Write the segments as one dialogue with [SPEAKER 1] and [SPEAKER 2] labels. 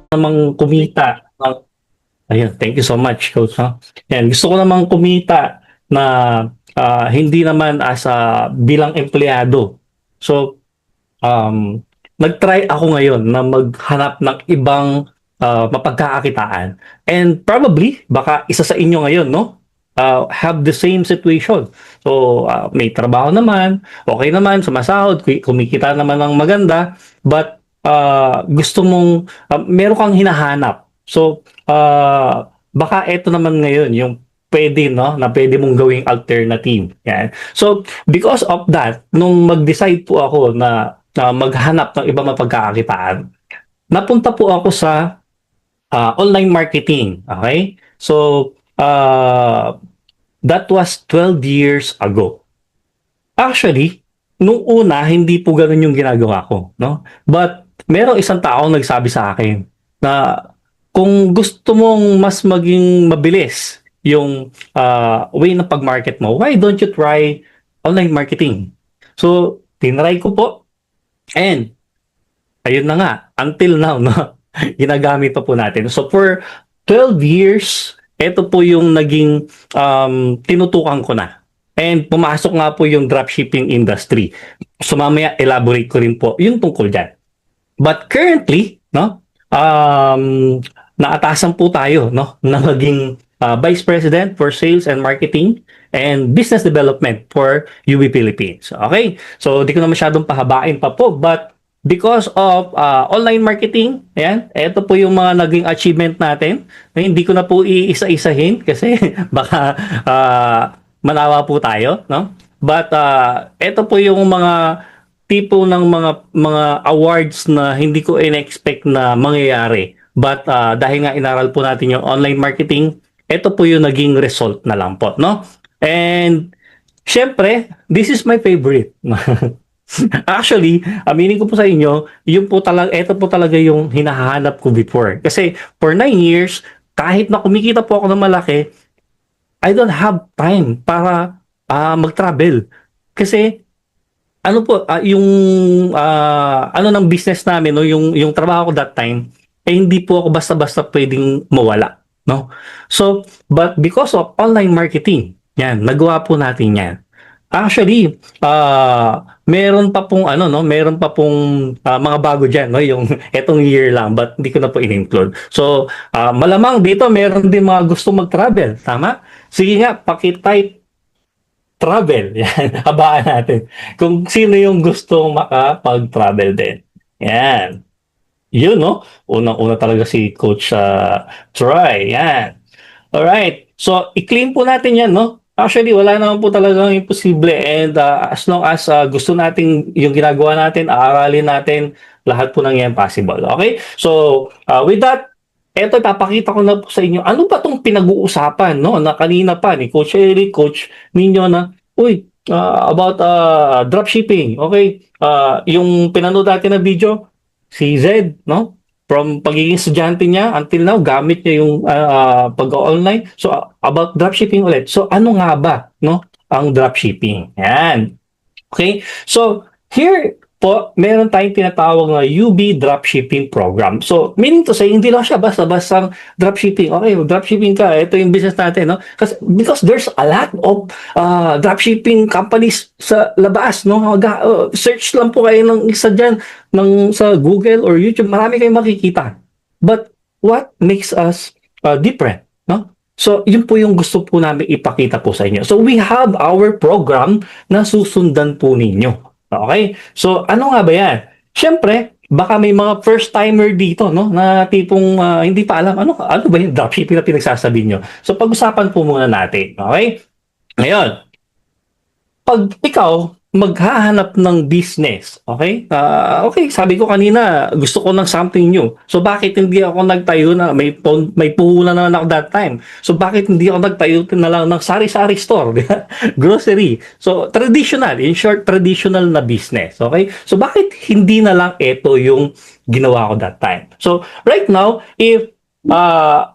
[SPEAKER 1] namang kumita. Ayun, thank you so much, Coach. No? Yan, gusto ko namang kumita na hindi naman as bilang empleyado. So, um, nag-try ako ngayon na maghanap ng ibang mapagkakakitaan. And probably, baka isa sa inyo ngayon, no? Have the same situation. So, may trabaho naman, okay naman, sumasahod, kumikita naman ng maganda, but gusto mong, meron kang hinahanap. So, baka eto naman ngayon, yung pwede, no, na pwede mong gawing alternative. Yan. So, because of that, nung mag-decide po ako na maghanap ng ibang mapagkakakitaan, napunta po ako sa online marketing. Okay? So, that was 12 years ago. Actually, nung una, hindi po ganun yung ginagawa ko. No? But, merong isang tao nagsabi sa akin na kung gusto mong mas maging mabilis yung way ng pag-market mo, why don't you try online marketing? So, tinry ko po. And, ayun na nga, until now, no, ginagamit pa po natin. So, for 12 years, ito po yung naging tinutukan ko na. And pumasok nga po yung dropshipping industry. So, mamaya elaborate ko rin po yung tungkol dyan. But currently, no, naatasan po tayo, no, na maging Vice President for Sales and Marketing and Business Development for UB Philippines. Okay? So, di ko na masyadong pahabain pa po, but because of online marketing, ayan, ito po yung mga naging achievement natin. Hindi ko na po iisa-isahin kasi baka manawa po tayo, no? But ito po yung mga tipo ng mga awards na hindi ko in-expect na mangyayari. But dahil nga inaral po natin yung online marketing, ito po yung naging result na lang po, no? And syempre, this is my favorite. Actually, aminin ko po sa inyo, yung po talaga, ito po talaga yung hinahanap ko before. Kasi for 9 years, kahit na kumikita po ako ng malaki, I don't have time para mag-travel. Kasi ano po, yung ano ng business namin, no, yung trabaho ko that time, hindi po ako basta-basta pwedeng mawala, no? So, but because of online marketing, yan, nagawa po natin yan. Actually, meron pa pong ano, no, meron pa pong mga bago diyan, no, yung etong year lang, but hindi ko na po in-include. So, malamang dito meron din mga gusto mag-travel, tama? Sige nga, paki-type travel. Yan, habaan natin. Kung sino yung gusto makapag-travel din. Yan. Yun, no? Unang-una talaga si Coach Troy. Yan. Alright. So, i-claim po natin yan, no? Actually, wala naman po talagang imposible. And as long as gusto natin yung ginagawa natin, aaralin natin, lahat po ng yan possible. Okay? So, with that, eto, ipapakita ko na po sa inyo, ano ba itong pinag-uusapan, no? Na kanina pa ni Coach Eric, Coach Ninyo na, uy, about dropshipping. Okay? Yung pinanood natin na video, si Zed, no? From pagiging estudyante niya until now, gamit niya yung pag-online. So, about dropshipping ulit. So, ano nga ba, no? Ang dropshipping. Yan. Okay? So, here po, meron tayong tinatawag na UB Dropshipping Program. So, meaning to say, hindi lang siya basta-basta dropshipping. Okay, dropshipping ka, ito yung business natin, no? Kasi, because there's a lot of dropshipping companies sa labas, no? Search lang po kayo ng isa dyan, sa Google or YouTube, marami kayong makikita. But, what makes us different, no? So, yun po yung gusto po namin ipakita po sa inyo. So, we have our program na susundan po ninyo. Okay? So, ano nga ba yan? Siyempre, baka may mga first-timer dito, no? Na tipong hindi pa alam, ano ba yung dropshipping na pinagsasabi nyo? So, pag-usapan po muna natin. Okay? Ngayon, pag ikaw maghahanap ng business, okay? Okay, sabi ko kanina, gusto ko ng something new. So bakit hindi ako nagtayo na may puhunan na ako that time. So bakit hindi ako nagtayo na lang ng sari-sari store, grocery. So traditional, in short, traditional na business, okay? So bakit hindi na lang ito yung ginawa ko that time? So right now, if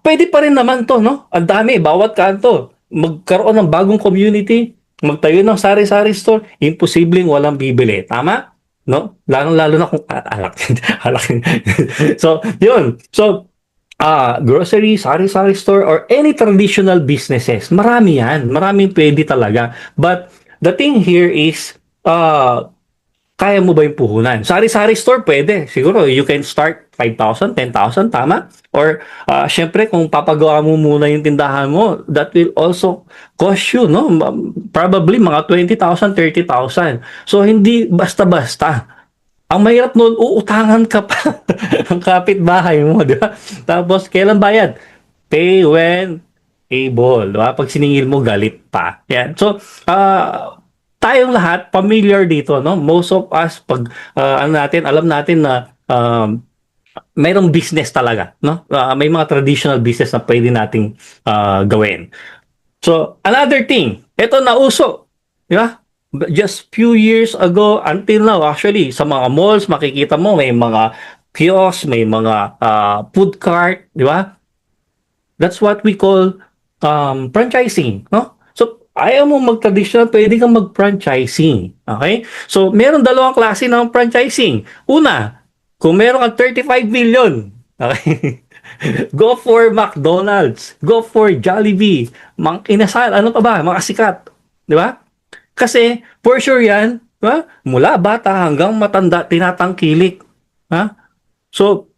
[SPEAKER 1] pwede pa rin naman to, no? Ang dami, bawat kanto, magkaroon ng bagong community, magtayo ng sari-sari store, imposibleng walang bibili. Tama? no? Lalong-lalo na kung alak. Alak. So, yun. So, grocery, sari-sari store, or any traditional businesses, marami yan. Maraming pwede talaga. But, the thing here is, kaya mo ba yung puhunan? Sari-sari store, pwede. Siguro, you can start 5,000, 10,000, tama? Or, syempre, kung papagawa mo muna yung tindahan mo, that will also cost you, no? Probably mga 20,000, 30,000. So, hindi basta-basta. Ang mahirap nun, uutangan ka pa ang kapitbahay mo, di ba? Tapos, kailan bayad? Pay when able, di ba? Pag siningil mo, galit pa. Yan. So, tayong lahat familiar dito, no? Most of us, pag ano natin, alam natin na mayroong business talaga, no? May mga traditional business na pwede nating gawin. So, another thing, ito nauso, di ba? Just few years ago until now, actually, sa mga malls, makikita mo may mga kiosk, may mga food cart, di ba? That's what we call franchising, no? So, ayaw mo mag-traditional, pwede kang mag-franchising. Okay? So, meron dalawang klase ng franchising. Una, kung meron kang 35 million, okay? Go for McDonald's, go for Jollibee, Mang Inasal, ano pa ba? Mga sikat, di ba? Kasi, for sure yan, di ba? Mula bata hanggang matanda, tinatangkilik. Ha? So,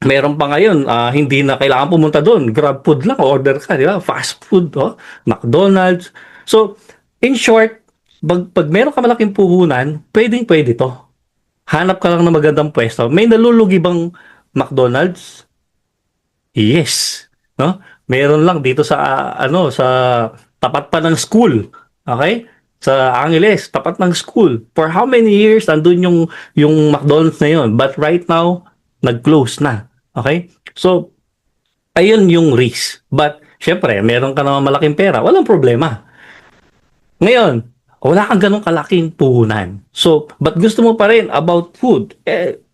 [SPEAKER 1] meron pa ngayon, hindi na kailangan pumunta doon. Grab food lang, order ka, di ba? Fast food, oh, McDonald's. So, in short, pag meron ka malaking puhunan, pwedeng-pwede to. Hanap ka lang ng magandang pwesto. May nalulugi bang McDonald's? Yes. No? Meron lang dito sa, sa tapat pa ng school. Okay? Sa Angeles, tapat ng school. For how many years, andun yung McDonald's na yun. But right now, nag-close na. Okay? So, ayun yung risk. But, syempre, meron ka naman malaking pera, walang problema. Ngayon, wala kang ganong kalaking puhunan. So, but gusto mo pa rin about food?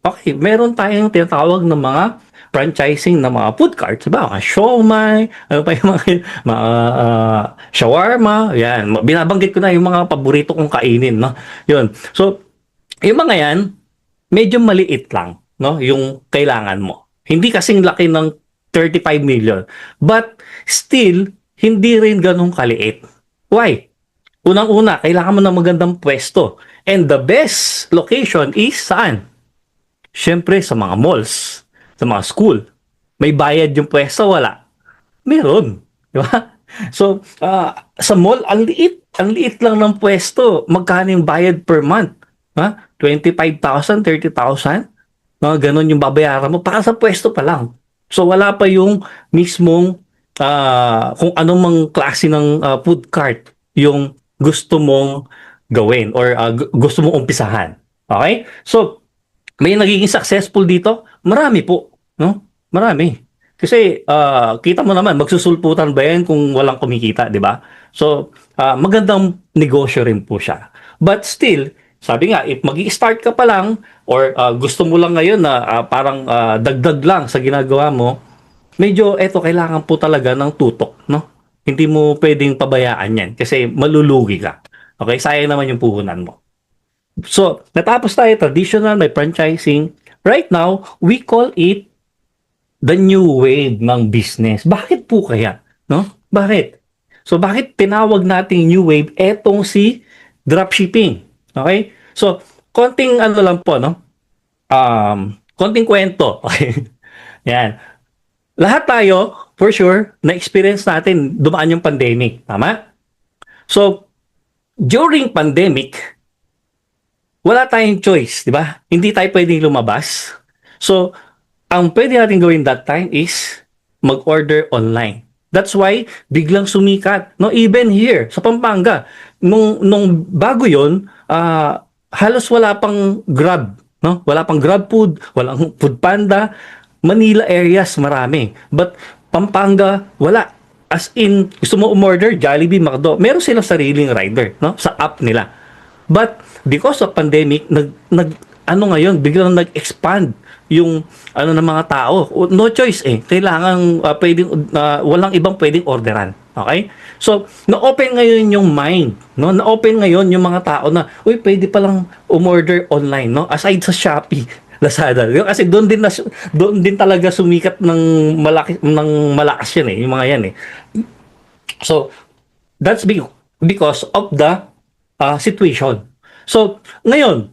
[SPEAKER 1] Okay, meron tayong tinatawag ng mga franchising ng mga food carts, diba? Mga siomai, ano pa yung mga shawarma, yan. Binabanggit ko na yung mga paborito kong kainin, no? Yun. So, yung mga yan, medyo maliit lang, no? Yung kailangan mo. Hindi kasing laki ng 35 million. But, still, hindi rin ganun kaliit. Why? Unang-una, kailangan mo ng magandang pwesto. And the best location is saan? Siyempre, sa mga malls, sa mga school. May bayad yung pwesto, wala. Meron. Di ba? So, sa mall, ang liit lang ng pwesto. Magkano yung bayad per month? 25,000, 30,000? Mga ganon yung babayaran mo para sa pwesto pa lang. So, wala pa yung mismong kung anong mang klase ng food cart yung gusto mong gawin or gusto mong umpisahan. Okay? So, may nagiging successful dito? Marami po. No? Marami. Kasi, kita mo naman, magsusulputan ba yan kung walang kumikita, di ba? So, magandang negosyo rin po siya. But still, sabi nga, if mag-i-start ka pa lang or gusto mo lang ngayon na parang dagdag lang sa ginagawa mo, medyo eto kailangan po talaga ng tutok, no? Hindi mo pwedeng pabayaan yan kasi malulugi ka. Okay? Sayang naman yung puhunan mo. So, natapos tayo traditional, may franchising. Right now, we call it the new wave ng business. Bakit po kaya? No? Bakit? So, bakit tinawag nating new wave etong si dropshipping? Okay? So, konting ano lang po, no? Konting kwento. Okay? Yan. Lahat tayo, for sure, na-experience natin dumaan yung pandemic. Tama? So, during pandemic, wala tayong choice, di ba? Hindi tayo pwedeng lumabas. So, ang pwede natin gawin that time is mag-order online. That's why biglang sumikat. No, even here sa Pampanga, nung bago 'yon, halos wala pang Grab, no? Wala pang Grab Food, walang Food Panda. Manila areas marami. But Pampanga, wala. As in, gusto mo umorder, Jollibee, McDo, meron silang sariling rider, no? Sa app nila. But because of pandemic, ano ngayon, biglang nag-expand yung ano ng mga tao. No choice eh. Kailangan walang ibang pwedeng orderan. Okay? So, na-open ngayon yung mind, no? Na-open ngayon yung mga tao na, uy, pwede palang umorder online, no? Aside sa Shopee, Lazada. Kasi doon din talaga sumikat ng malakas yan eh, yung mga yan eh. So, that's because of the situation. So, ngayon,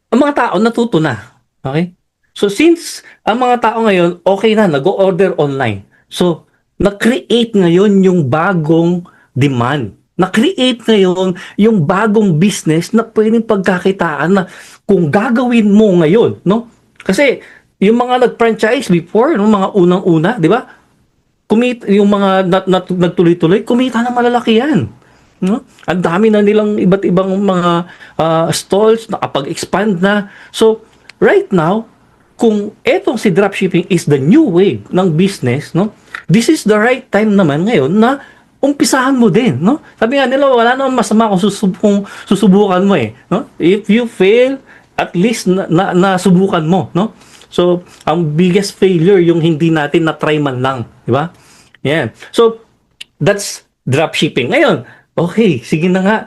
[SPEAKER 1] ang mga tao natuto na. Okay? So, since ang mga tao ngayon, okay na, nag-order online. So, na-create ngayon yung bagong demand. Na-create ngayon yung bagong business na pwedeng pagkakitaan na kung gagawin mo ngayon, no? Kasi, yung mga nag-franchise before, no, mga unang-una, di ba? Yung mga nagtuloy-tuloy, kumita na malalaki yan. No? Ang dami na nilang iba't ibang mga stalls, nakapag-expand na. So, right now, kung etong si dropshipping is the new wave ng business, no? This is the right time naman ngayon na umpisahan mo din, no? Sabi nga nila, wala namang masama kung susubukan mo eh, no? If you fail, at least nasubukan mo, no? So, ang biggest failure yung hindi natin na-try man lang, di ba? Yan. So, that's dropshipping. Ngayon, okay, sige na nga.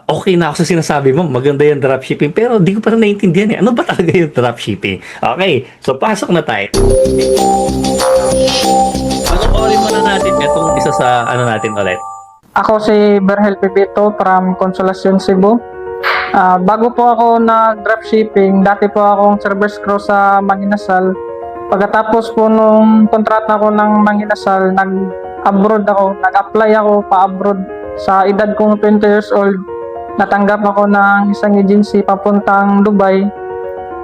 [SPEAKER 1] Okay na ako sa sinasabi mo. Maganda yung dropshipping. Pero di ko pa rin naiintindihan eh. Ano ba talaga yung dropshipping? Okay, so pasok na tayo. Panoorin muna natin itong isa sa ano natin ulit.
[SPEAKER 2] Ako si Berhel Pipito from Consolacion, Cebu. Bago po ako nag-dropshipping, dati po akong service crew sa Manginasal. Pagkatapos po nung kontrata ko ng Manginasal, nag-abroad ako, nag-apply ako pa-abroad. Sa edad kong 20 years old, natanggap ako ng isang agency papuntang Dubai.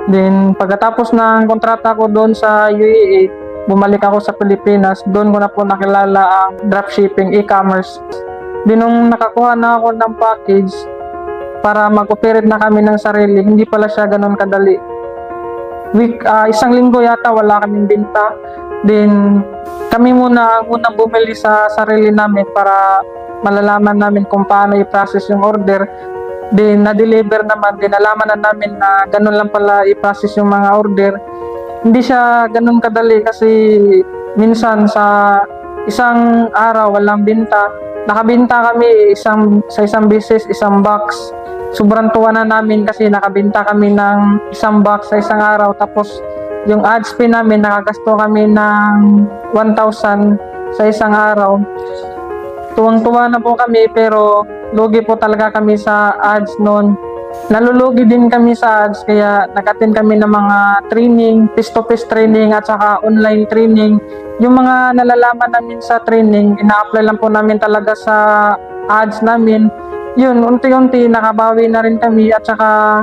[SPEAKER 2] Then pagkatapos ng kontrata ko doon sa UAE, bumalik ako sa Pilipinas. Doon ko na po nakilala ang dropshipping, e-commerce. Then nung nakakuha na ako ng package, para mag-operate na kami ng sarili, hindi pala siya ganun kadali. Isang linggo yata wala kaming binta. Then kami muna ang unang bumili sa sarili namin para malalaman namin kung paano i-process yung order. Then na-deliver naman, din nalaman na namin na ganun lang pala i-process yung mga order. Hindi siya ganun kadali kasi minsan sa isang araw walang binta. Nakabinta kami sa isang beses, isang box. Sobrang tuwa na namin kasi nakabinta kami ng isang box sa isang araw. Tapos yung ad spend namin, nakagasto kami ng 1,000 sa isang araw. Tuwang-tuwa na po kami pero lugi po talaga kami sa ads noon. Nalulugi din kami sa ads kaya nag-attend kami ng mga training, face-to-face training at saka online training. Yung mga nalalaman namin sa training, ina-apply lang po namin talaga sa ads namin. Yun, unti-unti nakabawi na rin kami at saka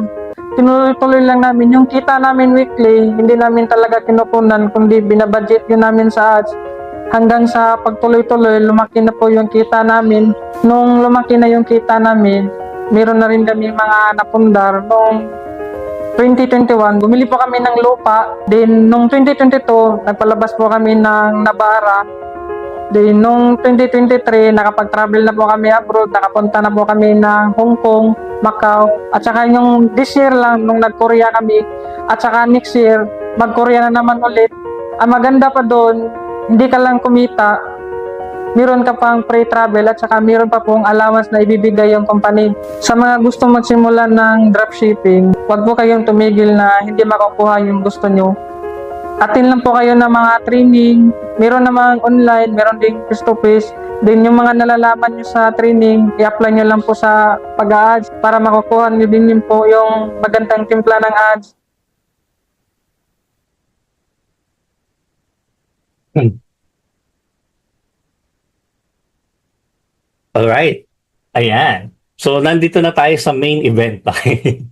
[SPEAKER 2] tinuloy-tuloy lang namin. Yung kita namin weekly, hindi namin talaga kinukunan kundi binabudget yun namin sa ads. Hanggang sa pagtuloy-tuloy, lumaki na po yung kita namin. Nung lumaki na yung kita namin, meron na rin kami mga napundar. Noong 2021, bumili po kami ng lupa. Then, nung 2022, nagpalabas po kami ng Nabara. Then, nung 2023, nakapag-travel na po kami abroad. Nakapunta na po kami ng Hong Kong, Macau. At saka yung this year lang, nung nag-Korea kami. At saka next year, mag-Korea na naman ulit. Ang maganda pa doon, hindi ka lang kumita, meron ka pang pre-travel at saka meron pa pong allowance na ibibigay yung company. Sa mga gusto magsimula ng dropshipping, huwag po kayong tumigil na hindi makukuha yung gusto nyo. Attend lang po kayo ng mga training, meron namang online, meron ding face-to-face. Then yung mga nalalaman nyo sa training, i-apply nyo lang po sa pag-ads para makukuha nyo din po yung magandang timpla ng ads.
[SPEAKER 1] Alright. Ayan. So, nandito na tayo sa main event. Okay?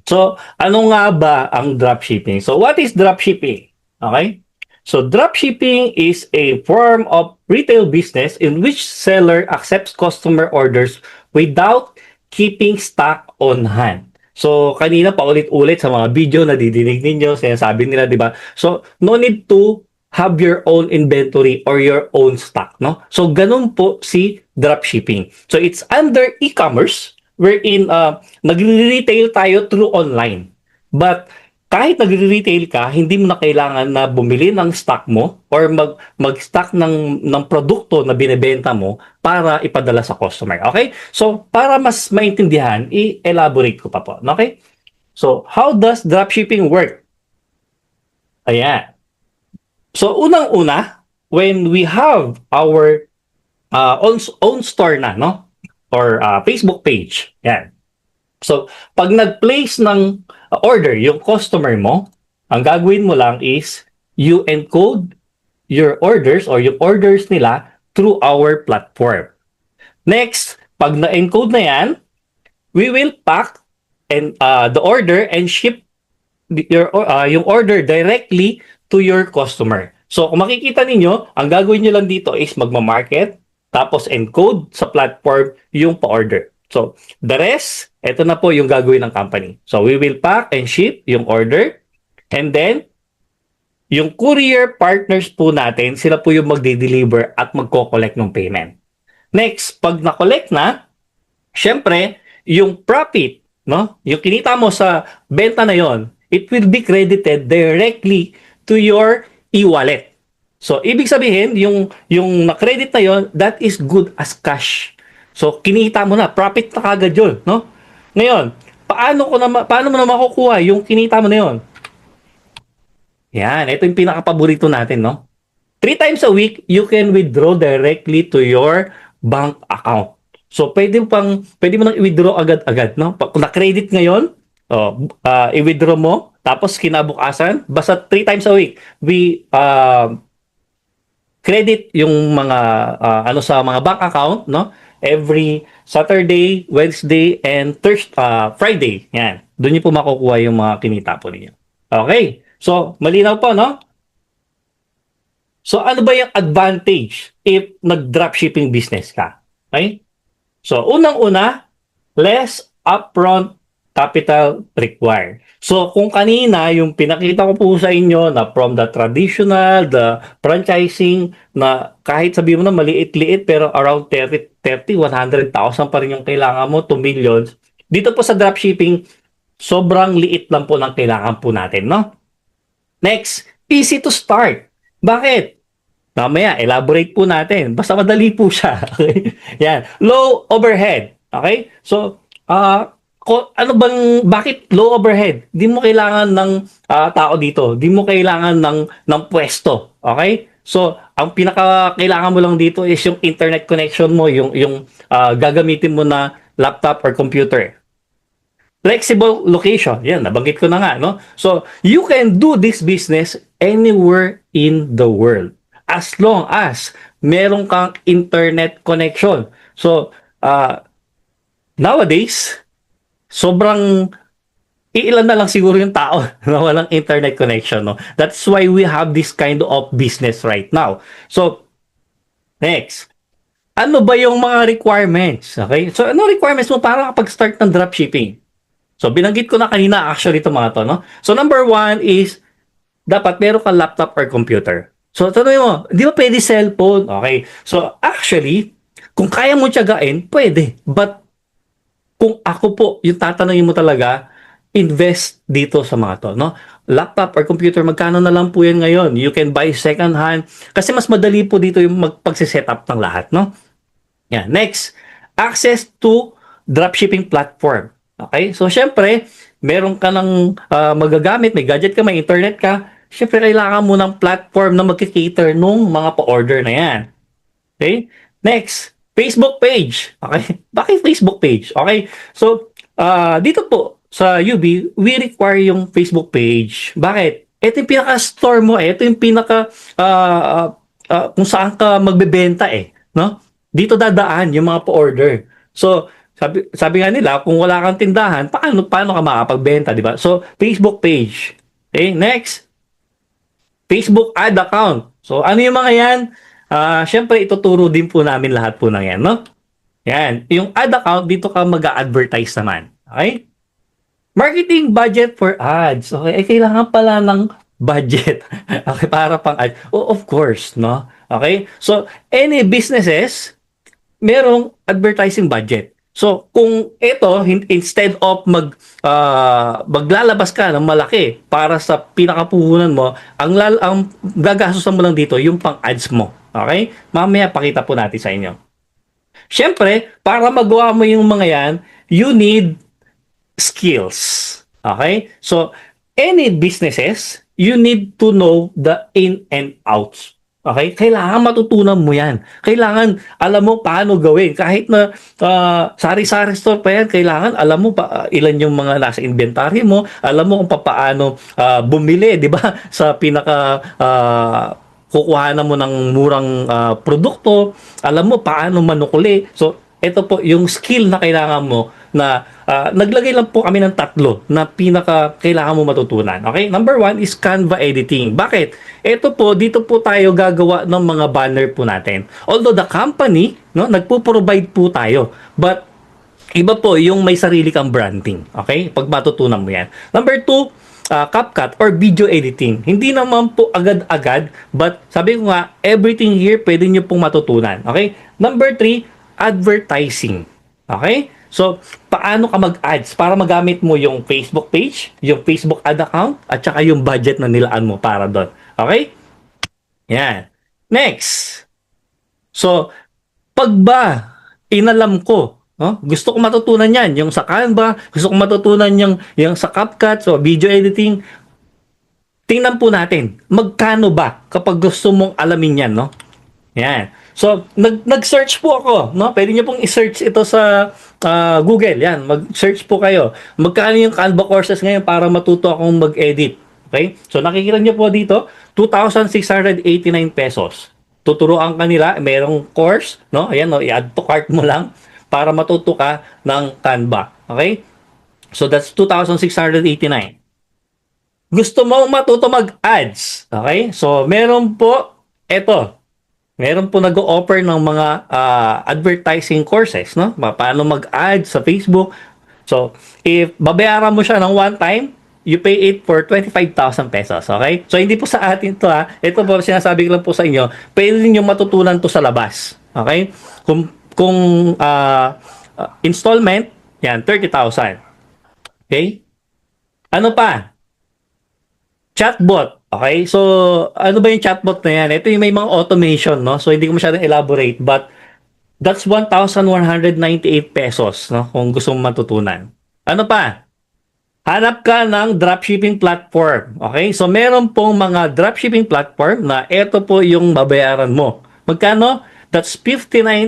[SPEAKER 1] So, ano nga ba ang dropshipping? So, what is dropshipping? Okay? So, dropshipping is a form of retail business in which seller accepts customer orders without keeping stock on hand. So, kanina paulit-ulit sa mga video na didinig ninyo, sinasabi nila, di ba? So, no need to have your own inventory or your own stock, no? So, ganun po si dropshipping. So, it's under e-commerce wherein nagre-retail tayo through online. But kahit nagre-retail ka, hindi mo na kailangan na bumili ng stock mo or mag-stock ng produkto na binebenta mo para ipadala sa customer. Okay? So, para mas maintindihan, i-elaborate ko pa po. Okay? So, how does dropshipping work? Ayan. So, unang-una, when we have our own store na, no? Or Facebook page. Yan. So, pag nag-place ng order yung customer mo, ang gagawin mo lang is you encode your orders or yung orders nila through our platform. Next, pag na-encode na yan, we will pack and the order and ship yung order directly to your customer. So, kung makikita ninyo, ang gagawin nyo lang dito is magma-market, tapos encode sa platform yung pa-order. So, the rest, ito na po yung gagawin ng company. So, we will pack and ship yung order, and then, yung courier partners po natin, sila po yung magde-deliver at magko-collect ng payment. Next, pag na-collect na, syempre, yung profit, no? Yung kinita mo sa benta na yon, it will be credited directly to your e-wallet. So, ibig sabihin, yung na-credit na yon, that is good as cash. So, kinita mo na, profit na kagad yun, no? Ngayon, paano mo na makukuha yung kinita mo na yon? Yan, ito yung pinaka-paborito natin, no? 3 times a week, you can withdraw directly to your bank account. So, pwede mo nang i-withdraw agad-agad, no? Kung na-credit ngayon, i-withdraw mo, tapos kinabukasan, basta 3 times a week, we credit yung mga sa mga bank account, no? Every Saturday, Wednesday, and Friday. Yan. Doon niyo po makukuha yung mga kinita po ninyo. Okay. So, malinaw po, no? So, ano ba yung advantage if nag-dropshipping business ka? Okay? So, unang-una, less upfront capital required. So, kung kanina, yung pinakita ko po sa inyo na from the traditional, the franchising, na kahit sabihin mo na maliit-liit, pero around 100,000 pa rin yung kailangan mo, 2 millions. Dito po sa dropshipping, sobrang liit lang po ng kailangan po natin, no? Next, easy to start. Bakit? Mamaya, elaborate po natin. Basta madali po siya. Okay? Yan. Low overhead. Okay? So, bakit low overhead? Di mo kailangan ng tao dito. Di mo kailangan ng pwesto. Okay? So, ang pinaka-kailangan mo lang dito is yung internet connection mo, yung gagamitin mo na laptop or computer. Flexible location. Yan, nabanggit ko na nga, no? So, you can do this business anywhere in the world as long as meron kang internet connection. So, nowadays, sobrang iilan na lang siguro yung tao na walang internet connection, no? That's why we have this kind of business right now. So, next. Ano ba yung mga requirements? Okay? So, ano requirements mo para kapag-start ng dropshipping? So, binanggit ko na kanina actually itong mga to, no? So, number 1 is, dapat meron kang laptop or computer. So, tanongin mo, di ba pwede cellphone? Okay. So, actually, kung kaya mo tiyagain, pwede. But, kung ako po, yung tatanungin mo talaga, invest dito sa mga to, no? Laptop or computer, magkano na lang po yan ngayon? You can buy second hand. Kasi mas madali po dito yung pagsiset-up ng lahat, no? Yan. Next, access to dropshipping platform. Okay? So, syempre, meron ka ng magagamit, may gadget ka, may internet ka, syempre, kailangan mo ng platform na mag-cater nung mga pa-order na yan. Okay? Next, Facebook page. Okay? Bakit Facebook page? Okay? So, dito po sa UB, we require yung Facebook page. Bakit? Ito yung pinaka-store mo eh. Ito yung pinaka kung saan ka magbebenta eh. No? Dito dadaan yung mga pa-order. So, sabi nga nila, kung wala kang tindahan, paano ka makapagbenta, di ba? So, Facebook page. Okay, next. Facebook ad account. So, ano yung mga yan? Syempre, ituturo din po namin lahat po ng yan, no? Yan. Yung ad account, dito ka mag-a-advertise naman. Okay? Marketing budget for ads. Okay, kailangan pala ng budget. Okay, para pang ads. Oh, of course, no? Okay? So, any businesses, merong advertising budget. So, kung ito, instead of maglalabas ka ng malaki para sa pinakapuhunan mo, ang gagastusan mo lang dito, yung pang-ads mo. Okay? Mamaya pakita po natin sa inyo. Siyempre, para magawa mo yung mga yan, you need skills. Okay? So, any businesses, you need to know the in and outs. Okay? Kailangan matutunan mo yan. Kailangan alam mo paano gawin. Kahit na sari-sari store pa yan, kailangan alam mo ilan yung mga nasa inventory mo, alam mo kung paano bumili, di ba? Sa pinaka kukuhanan mo ng murang produkto, alam mo paano manukuli. So, ito po yung skill na kailangan mo na naglagay lang po kami ng tatlo na pinaka kailangan mo matutunan. Okay? Number 1 is Canva editing. Bakit? Ito po, dito po tayo gagawa ng mga banner po natin. Although the company, no, nagpo-provide po tayo. But iba po yung may sarili kang branding. Okay? Pag matutunan mo yan. Number 2, CapCut or video editing. Hindi naman po agad-agad, but sabi ko nga, everything here pwede nyo pong matutunan. Okay? Number 3, advertising. Okay? So, paano ka mag-ads para magamit mo yung Facebook page, yung Facebook ad account, at saka yung budget na nilaan mo para doon. Okay? Yan. Next. So, pag ba inalam ko, no? Gusto ko matutunan yan, yung sa Canva, gusto ko matutunan yung sa CapCut, so video editing, tingnan po natin, magkano ba kapag gusto mong alamin yan, no? Yan. So, nag-search po ako, no? Pwede niyo pong i-search ito sa Google, yan. Mag-search po kayo. Magkano yung Canva courses ngayon para matuto akong mag-edit. Okay? So, nakikita niyo po dito, 2,689 pesos. Tuturuan kanila, merong course, no? Ayan, no? I-add to cart mo lang para matuto ka ng Canva. Okay? So, that's 2,689. Gusto mo matuto mag-ads. Okay? So, meron po, eto, meron po nag-o-offer ng mga advertising courses, no? Paano mag-ad sa Facebook. So, if babayaran mo siya ng one time, you pay it for 25,000 pesos, okay? So, hindi po sa atin to ha. Ito po, sinasabi ko lang po sa inyo, pwede niyo matutunan to sa labas, okay? Kung installment, yan, 30,000. Okay? Ano pa? Chatbot. Okay? So, ano ba yung chatbot na yan? Ito yung may mga automation, no? So, hindi ko masyadong elaborate, but that's 1,198 pesos, no? Kung gusto mong matutunan. Ano pa? Hanap ka ng dropshipping platform. Okay? So, meron pong mga dropshipping platform na ito po yung babayaran mo. Magkano? That's $59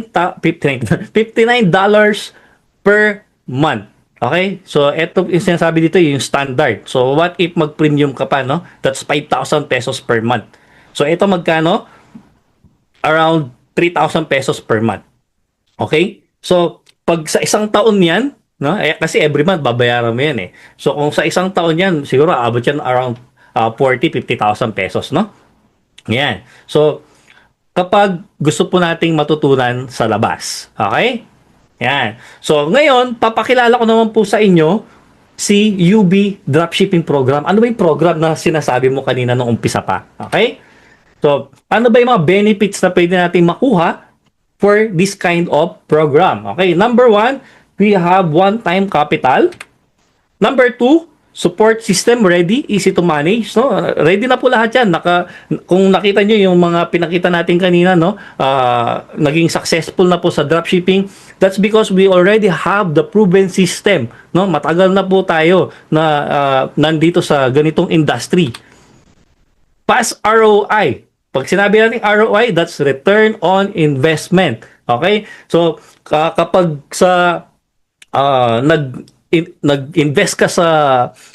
[SPEAKER 1] per month. Okay? So, ito yung sinasabi dito yung standard. So, what if mag-premium ka pa, no? That's 5,000 pesos per month. So, ito magkano? Around 3,000 pesos per month. Okay? So, pag sa isang taon yan, no? Kasi every month babayaran mo yan eh. So, kung sa isang taon yan, siguro abot yan around 40,000-50,000 pesos, no? Yan. So, kapag gusto po nating matutunan sa labas. Okay? Yan. So, ngayon, papakilala ko naman po sa inyo si UB Dropshipping Program. Ano ba yung program na sinasabi mo kanina nung umpisa pa? Okay? So, ano ba yung mga benefits na pwede natin makuha for this kind of program? Okay? Number 1, we have one-time capital. Number 2, support system ready, easy to manage, no? Ready na po lahat 'yan. Kung nakita niyo yung mga pinakita natin kanina, no? Naging successful na po sa dropshipping. That's because we already have the proven system, no? Matagal na po tayo na nandito sa ganitong industry. Fast ROI. Pag sinabi natin ROI, that's return on investment. Okay? So, kapag sa nag-invest ka sa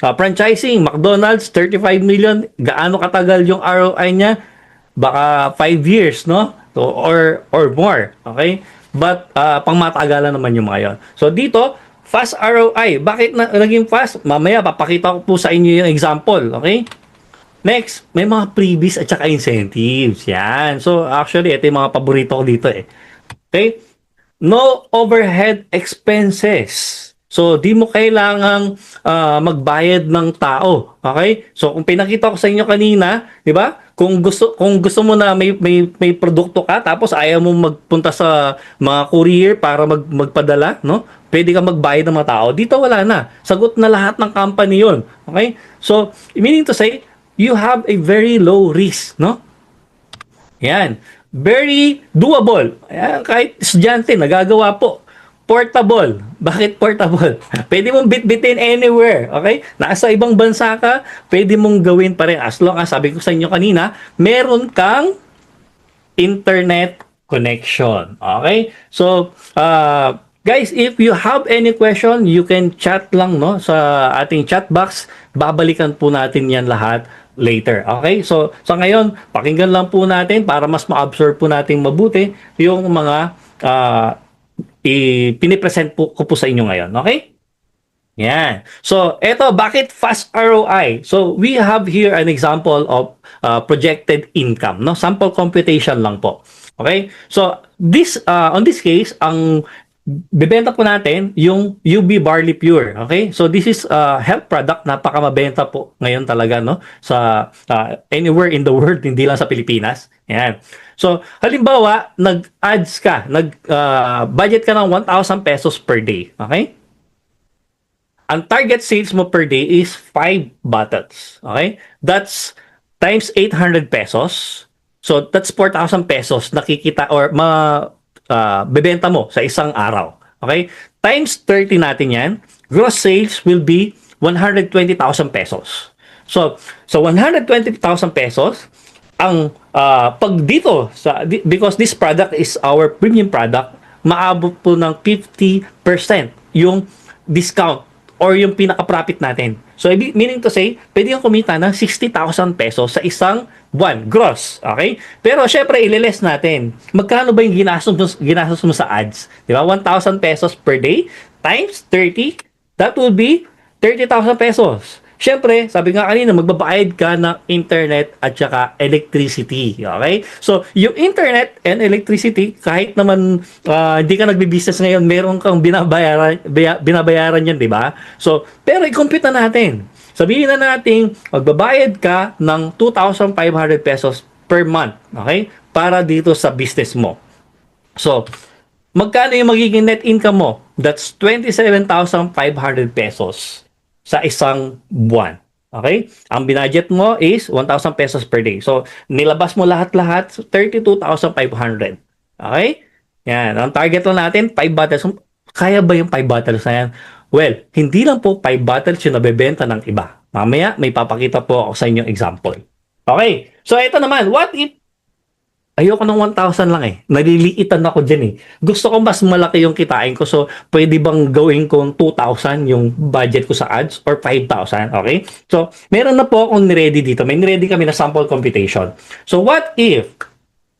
[SPEAKER 1] franchising, McDonald's, 35 million, gaano katagal yung ROI niya? Baka 5 years, no? So, or more, okay? But, pangmatagalan naman yung mga yun. So, dito, fast ROI. Bakit naging fast? Mamaya, papakita ko po sa inyo yung example, okay? Next, may mga freebies at saka incentives. Yan. So, actually, ito yung mga paborito ko dito eh. Okay? No overhead expenses. So, di mo kailangang magbayad ng tao. Okay? So, kung pinakita ko sa inyo kanina, di ba? kung gusto mo na may produkto ka tapos ayaw mo magpunta sa mga courier para magpadala, no? Pwede ka magbayad ng mga tao. Dito wala na. Sagot na lahat ng company 'yon. Okay? So, meaning to say, you have a very low risk, no? Yan. Very doable. Ayan, kahit estudyante, nagagawa po. Portable. Bakit portable? Pwede mong bitbitin anywhere. Okay? Nasa ibang bansa ka, pwede mong gawin pa rin. As long as, sabi ko sa inyo kanina, meron kang internet connection. Okay? So, guys, if you have any question, you can chat lang, no, sa ating chat box. Babalikan po natin yan lahat later. Okay? So, sa ngayon, pakinggan lang po natin para mas ma-absorb po natin mabuti yung mga pinipresent po ko po sa inyo ngayon. Okay? Yan. So, eto, bakit fast ROI? So, we have here an example of projected income, no? Sample computation lang po. Okay? So, on this case, ang bibenta po natin yung UB Barley Pure. Okay? So, this is a health product. Napakamabenta po ngayon talaga, no? Sa anywhere in the world, hindi lang sa Pilipinas. Yan. So, halimbawa, nag-ads ka, budget ka ng 1,000 pesos per day. Okay? Ang target sales mo per day is 5 bottles. Okay? That's times 800 pesos. So, that's 4,000 pesos nakikita or bebenta mo sa isang araw. Okay? Times 30 natin yan. Gross sales will be 120,000 pesos. So 120,000 pesos, ang pag dito, because this product is our premium product, maabot po ng 50% yung discount or yung pinaka-profit natin. So, meaning to say, pwede kang kumita ng 60,000 pesos sa isang buwan, gross. Okay? Pero, syempre, ililess natin. Magkano ba yung ginastos mo sa ads? Di ba? 1,000 pesos per day times 30, that will be 30,000 pesos. Syempre, sabi nga kanina, magbabayad ka ng internet at saka electricity. Okay? So, yung internet and electricity, kahit naman hindi ka nagbi-business ngayon, meron kang binabayaran yan, di ba? So, pero i-compute na natin. Sabihin na natin, magbabayad ka ng 2,500 pesos per month. Okay? Para dito sa business mo. So, magkano yung magiging net income mo? That's 27,500 pesos sa isang buwan. Okay? Ang binudget mo is 1,000 pesos per day. So, nilabas mo lahat-lahat, 32,500. Okay? Yan. Ang target lang natin, 5 bottles. Kaya ba yung 5 bottles na yan? Well, hindi lang po 5 bottles yung nabebenta ng iba. Mamaya, may papakita po ako sa inyong example. Okay? So, ito naman. What if ayoko ng 1,000 lang eh. Naliliitan ako dyan eh. Gusto ko mas malaki yung kitain ko. So, pwede bang gawin kong 2,000 yung budget ko sa ads or 5,000? Okay? So, meron na po akong niready dito. May niready kami na sample computation. So, what if,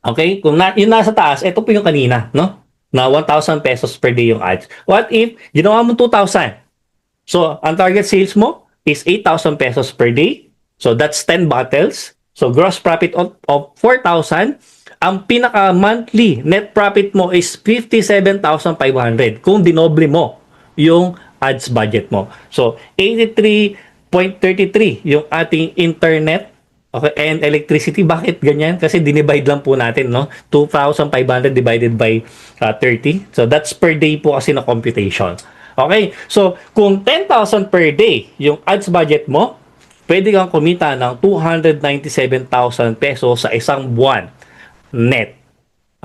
[SPEAKER 1] okay, kung yung nasa taas, ito po yung kanina, no? Na 1,000 pesos per day yung ads. What if, ginawa mo 2,000? So, ang target sales mo is 8,000 pesos per day. So, that's 10 bottles. So, gross profit of 4,000. Ang pinaka-monthly net profit mo is 57,500 kung dinoble mo yung ads budget mo. So, 83.33 yung ating internet, okay, and electricity. Bakit ganyan? Kasi dinivide lang po natin, no? 2,500 divided by 30. So, that's per day po kasi na computation. Okay? So, kung 10,000 per day yung ads budget mo, pwede kang kumita ng 297,000 pesos sa isang buwan. Net.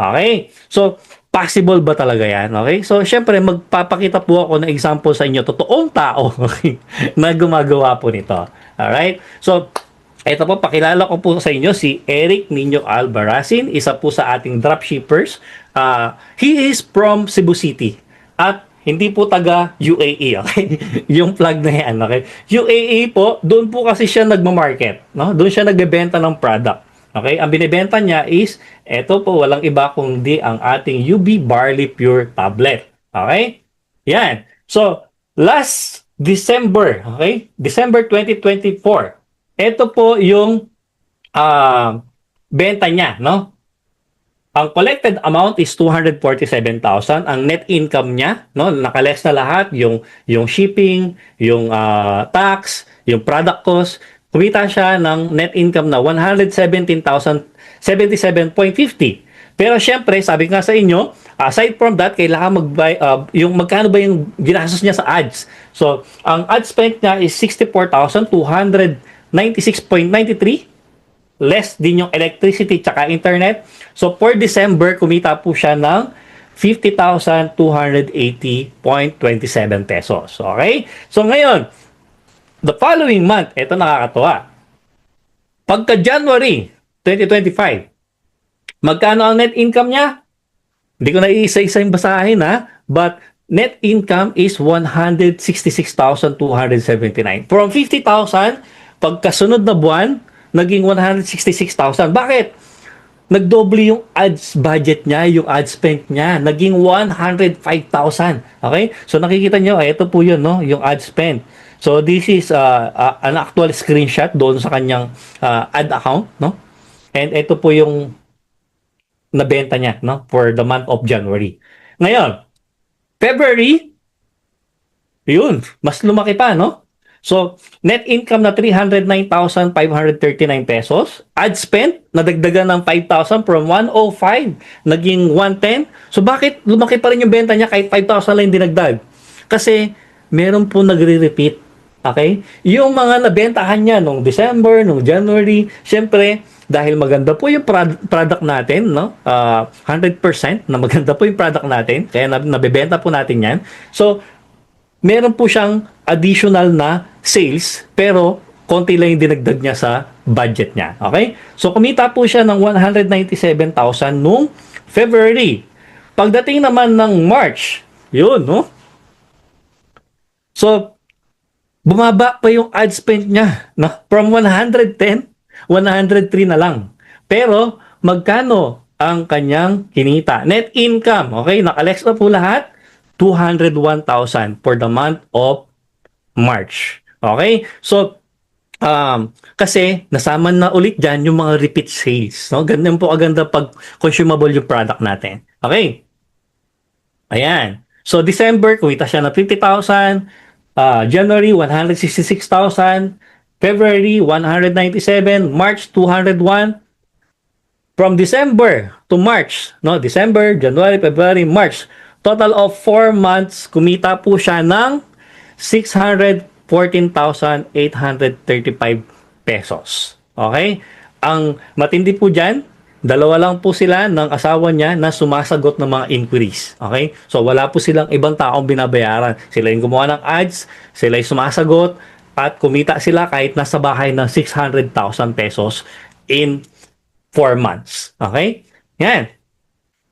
[SPEAKER 1] Okay? So, possible ba talaga yan? Okay? So, syempre, magpapakita po ako ng example sa inyo, totoong tao, okay, na gumagawa po nito. Alright? So, ito po, pakilala ko po sa inyo si Eric Nino Albarracin, isa po sa ating dropshippers. He is from Cebu City. At hindi po taga UAE, okay? Yung plug na yan, okay? UAE po, doon po kasi siya nagma-market, no? Doon siya nagbebenta ng product. Okay, ang binibenta niya is, eto po, walang iba kundi ang ating UB Barley Pure tablet. Okay? Yan. So, last December, okay? December 2024, eto po yung benta niya, no? Ang collected amount is 247,000. Ang net income niya, no, nakaless na lahat, yung shipping, yung tax, yung product cost, kumita siya ng net income na 117,077.50. Pero syempre, sabi nga sa inyo, aside from that, kailangan yung magkano ba yung ginastos niya sa ads. So, ang ad spend niya is 64,296.93, less din yung electricity tsaka internet. So, for December, kumita po siya ng 50,280.27 pesos. Okay? So, ngayon, the following month, ito nakakatuwa. Pagka January 2025, magkano ang net income niya? Hindi ko na iisa-isa yung basahin ha. But net income is 166,279. From 50,000, pagkasunod na buwan, naging 166,000. Bakit? Nagdoble yung ads budget niya, yung ad spend niya. Naging 105,000. Okay? So nakikita nyo, ito po yun, no? Yung ad spend. So this is an actual screenshot doon sa kanyang ad account, no? And ito po yung nabenta niya, no, for the month of January. Ngayon, February, yun, mas lumaki pa, no? So, net income na 309,539 pesos. Ad spend, nadagdagan ng 5,000 from 105, naging 110. So, bakit lumaki pa rin yung benta niya kahit 5,000 lang yung dinagdag? Kasi, meron po nagre-repeat. Okay? Yung mga nabentahan niya nung December, nung January, syempre, dahil maganda po yung product natin, no? 100% na maganda po yung product natin, kaya nabebenta po natin yan. So, meron po siyang additional na sales, pero konti lang yung dinagdag niya sa budget niya. Okay? So, kumita po siya ng 197,000 nung February. Pagdating naman ng March, yun, no? So, bumaba pa yung ad spend niya, no? From 110, 103 na lang. Pero, magkano ang kanyang kinita? Net income, okay? Nakalex na po lahat. 201,000 for the month of March. Okay? So, kasi nasama na ulit dyan yung mga repeat sales. No? Ganyan po aganda pag consumable yung product natin. Okay? Ayan. So, December, kumita siya ng 50,000. January, 166,000. February, 197. March, 201. From December to March, no? December, January, February, March. Total of 4 months, kumita po siya ng 614,835 pesos. Okay? Ang matindi po dyan, dalawa lang po sila ng asawa niya na sumasagot ng mga inquiries. Okay? So, wala po silang ibang taong binabayaran. Sila yung gumawa ng ads, sila yung sumasagot, at kumita sila kahit nasa bahay ng 600,000 pesos in 4 months. Okay? Yan.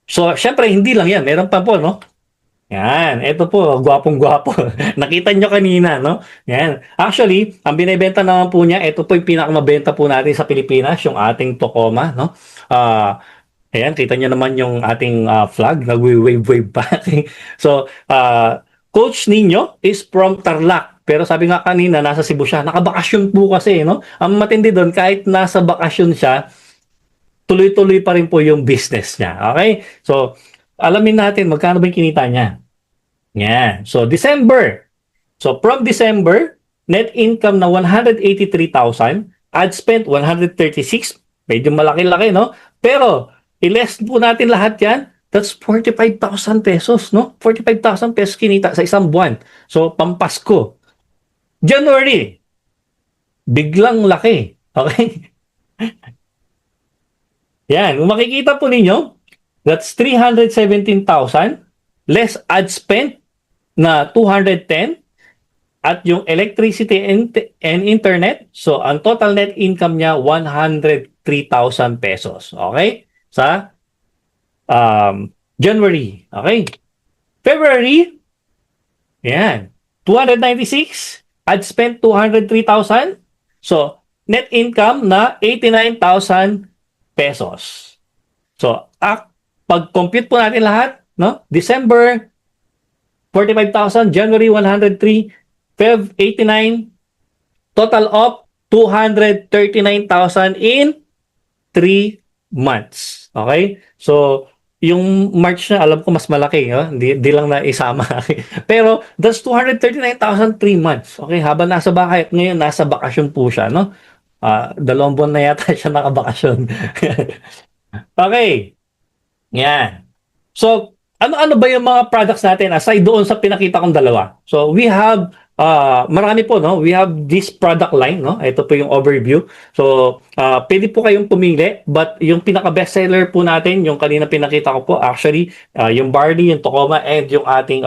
[SPEAKER 1] So, syempre, hindi lang yan. Meron pa po, no? Yan. Ito po, gwapong-gwapo. Nakita nyo kanina, no? Yan. Actually, ang binibenta naman po niya, ito po yung pinakamabenta po natin sa Pilipinas, yung ating Tacoma, no? Ayan, kita nyo naman yung ating flag, nagwi-wave-wave pa. So, coach ninyo is from Tarlac. Pero sabi nga kanina, nasa Cebu siya. Nakabakasyon po kasi, no? Ang matindi doon, kahit nasa bakasyon siya, tuloy-tuloy pa rin po yung business niya. Okay? So, alamin natin magkano ba yung kinita niya. Yan. So, December. So, from December, net income na 183,000, ad spent 136, medyo malaki-laki, no? Pero, i-less po natin lahat yan, that's 45,000 pesos, no? 45,000 pesos kinita sa isang buwan. So, pampasko. January, biglang laki. Okay? Yan, kung makikita po ninyo, that's 317,000 less ad spent na 210 at yung electricity and internet. So, ang total net income niya, 103,000 pesos. Okay? Sa January. Okay? February, yan, 296, ad spent 203,000. So, net income na 89,000 pesos. So, pag-compute po natin lahat, no? December, 45,000. January, 103. Feb, 89. Total of 239,000 in 3 months. Okay? So, yung March na alam ko mas malaki, Di lang na isama. Pero that's 239,000 3 months. Okay, habang nasa bahay, ngayon nasa bakasyon po siya, no? 2 buwan na yata siya nakabakasyon. Okay, yan. So, ano-ano ba yung mga products natin aside doon sa pinakita kong dalawa? So, we have marami po, no? We have this product line, no? Ito po yung overview. So, pwede po kayong pumili, but yung pinaka-bestseller po natin, yung kanina pinakita ko po, actually, yung barley, yung Tacoma, and yung ating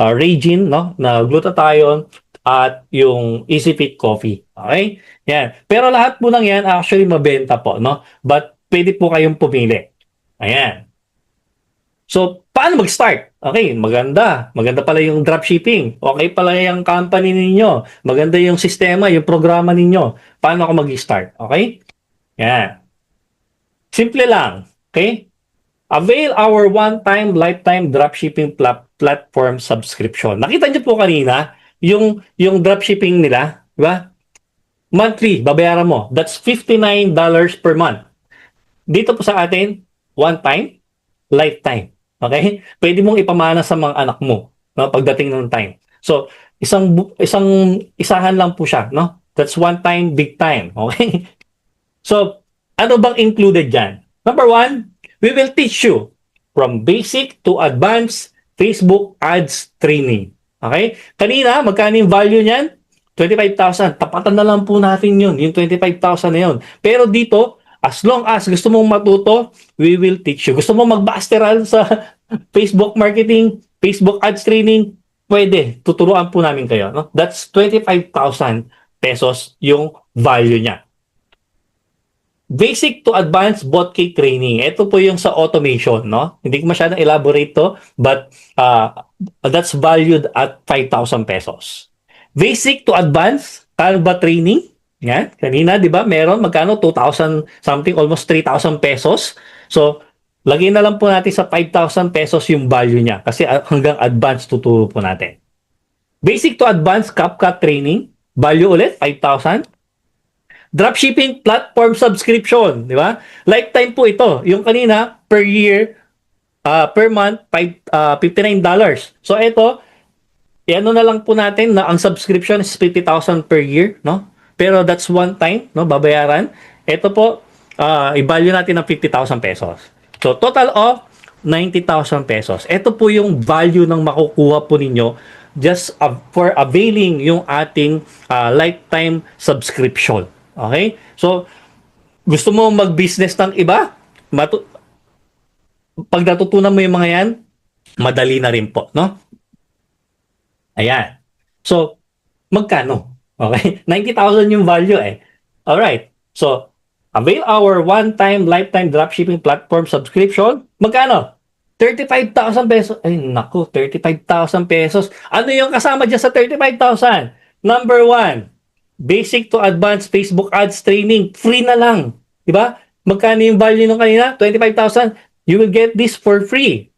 [SPEAKER 1] Ragin, no? Na glutathione, at yung Easy Fit Coffee. Okay? Yan. Pero lahat po ng yan, actually, mabenta po, no? But, pwede po kayong pumili. Ayan. So, paano mag-start? Okay, maganda. Maganda pala yung dropshipping. Okay pala yung company ninyo. Maganda yung sistema, yung programa ninyo. Paano ako mag-start? Okay? Yan. Simple lang. Okay? Avail our one-time, lifetime dropshipping platform subscription. Nakita niyo po kanina, yung dropshipping nila, di ba? Monthly, babayaran mo. That's $59 per month. Dito po sa atin, one time, lifetime. Okay? Pwede mong ipamana sa mga anak mo, no, pagdating ng time. So, isahan lang po siya, no? That's one time, big time. Okay? So, ano bang included dyan? Number one, we will teach you from basic to advanced Facebook ads training. Okay? Kanina, magkano yung value niyan? 25,000. Tapatan na lang po natin yun, yung 25,000 na yun. Pero dito, as long as gusto mong matuto, we will teach you. Gusto mong mag-masteral sa Facebook marketing, Facebook ads training, pwede. Tuturuan po namin kayo. No? That's 25,000 pesos yung value niya. Basic to advanced bot cake training. Ito po yung sa automation, no? Hindi ko masyadong elaborate to, but that's valued at 5,000 pesos. Basic to advanced Canva training. Yan, kanina, di ba? Meron, magkano? 2,000 something, almost 3,000 pesos. So, lagyan na lang po natin sa 5,000 pesos yung value niya. Kasi hanggang advanced tuturo po natin. Basic to advanced CapCut training. Value ulit, 5,000. Dropshipping platform subscription, di ba? Lifetime po ito. Yung kanina, per year, per month, $59. So ito, ano na lang po natin na ang subscription is 50,000 per year, no? Pero that's one time, no? Babayaran. Ito po, i-value natin ng 50,000 pesos. So total of 90,000 pesos. Ito po yung value ng makukuha po ninyo just for availing yung ating lifetime subscription. Okay? So, gusto mo mag-business ng iba? Pag natutunan mo yung mga yan, madali na rin po, no? Ayan. So, magkano? Okay? 90,000 yung value eh. Alright. So, avail our one-time lifetime dropshipping platform subscription. Magkano? 35,000 pesos. Ay, naku, 35,000 pesos. Ano yung kasama dyan sa 35,000? Number one, basic to advanced Facebook ads training, free na lang. Diba? Magkano yung value nung kanina? 25,000. You will get this for free.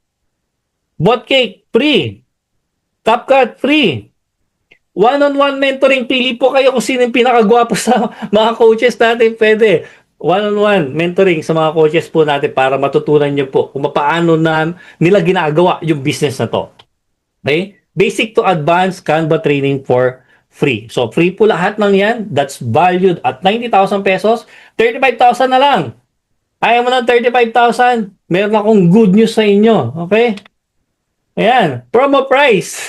[SPEAKER 1] Bot cake, free. CapCut, free. One-on-one mentoring, pili po kayo kung sino yung pinakagwapo sa mga coaches natin. Pwede. One-on-one mentoring sa mga coaches po natin para matutunan nyo po kung paano na nila ginagawa yung business na to. Okay? Basic to advanced Canva training for free. So, free po lahat ng yan. That's valued at 90,000 pesos. 35,000 na lang. Ayaw mo ng 35,000. Meron akong good news sa inyo. Okay? Ayan. Promo price.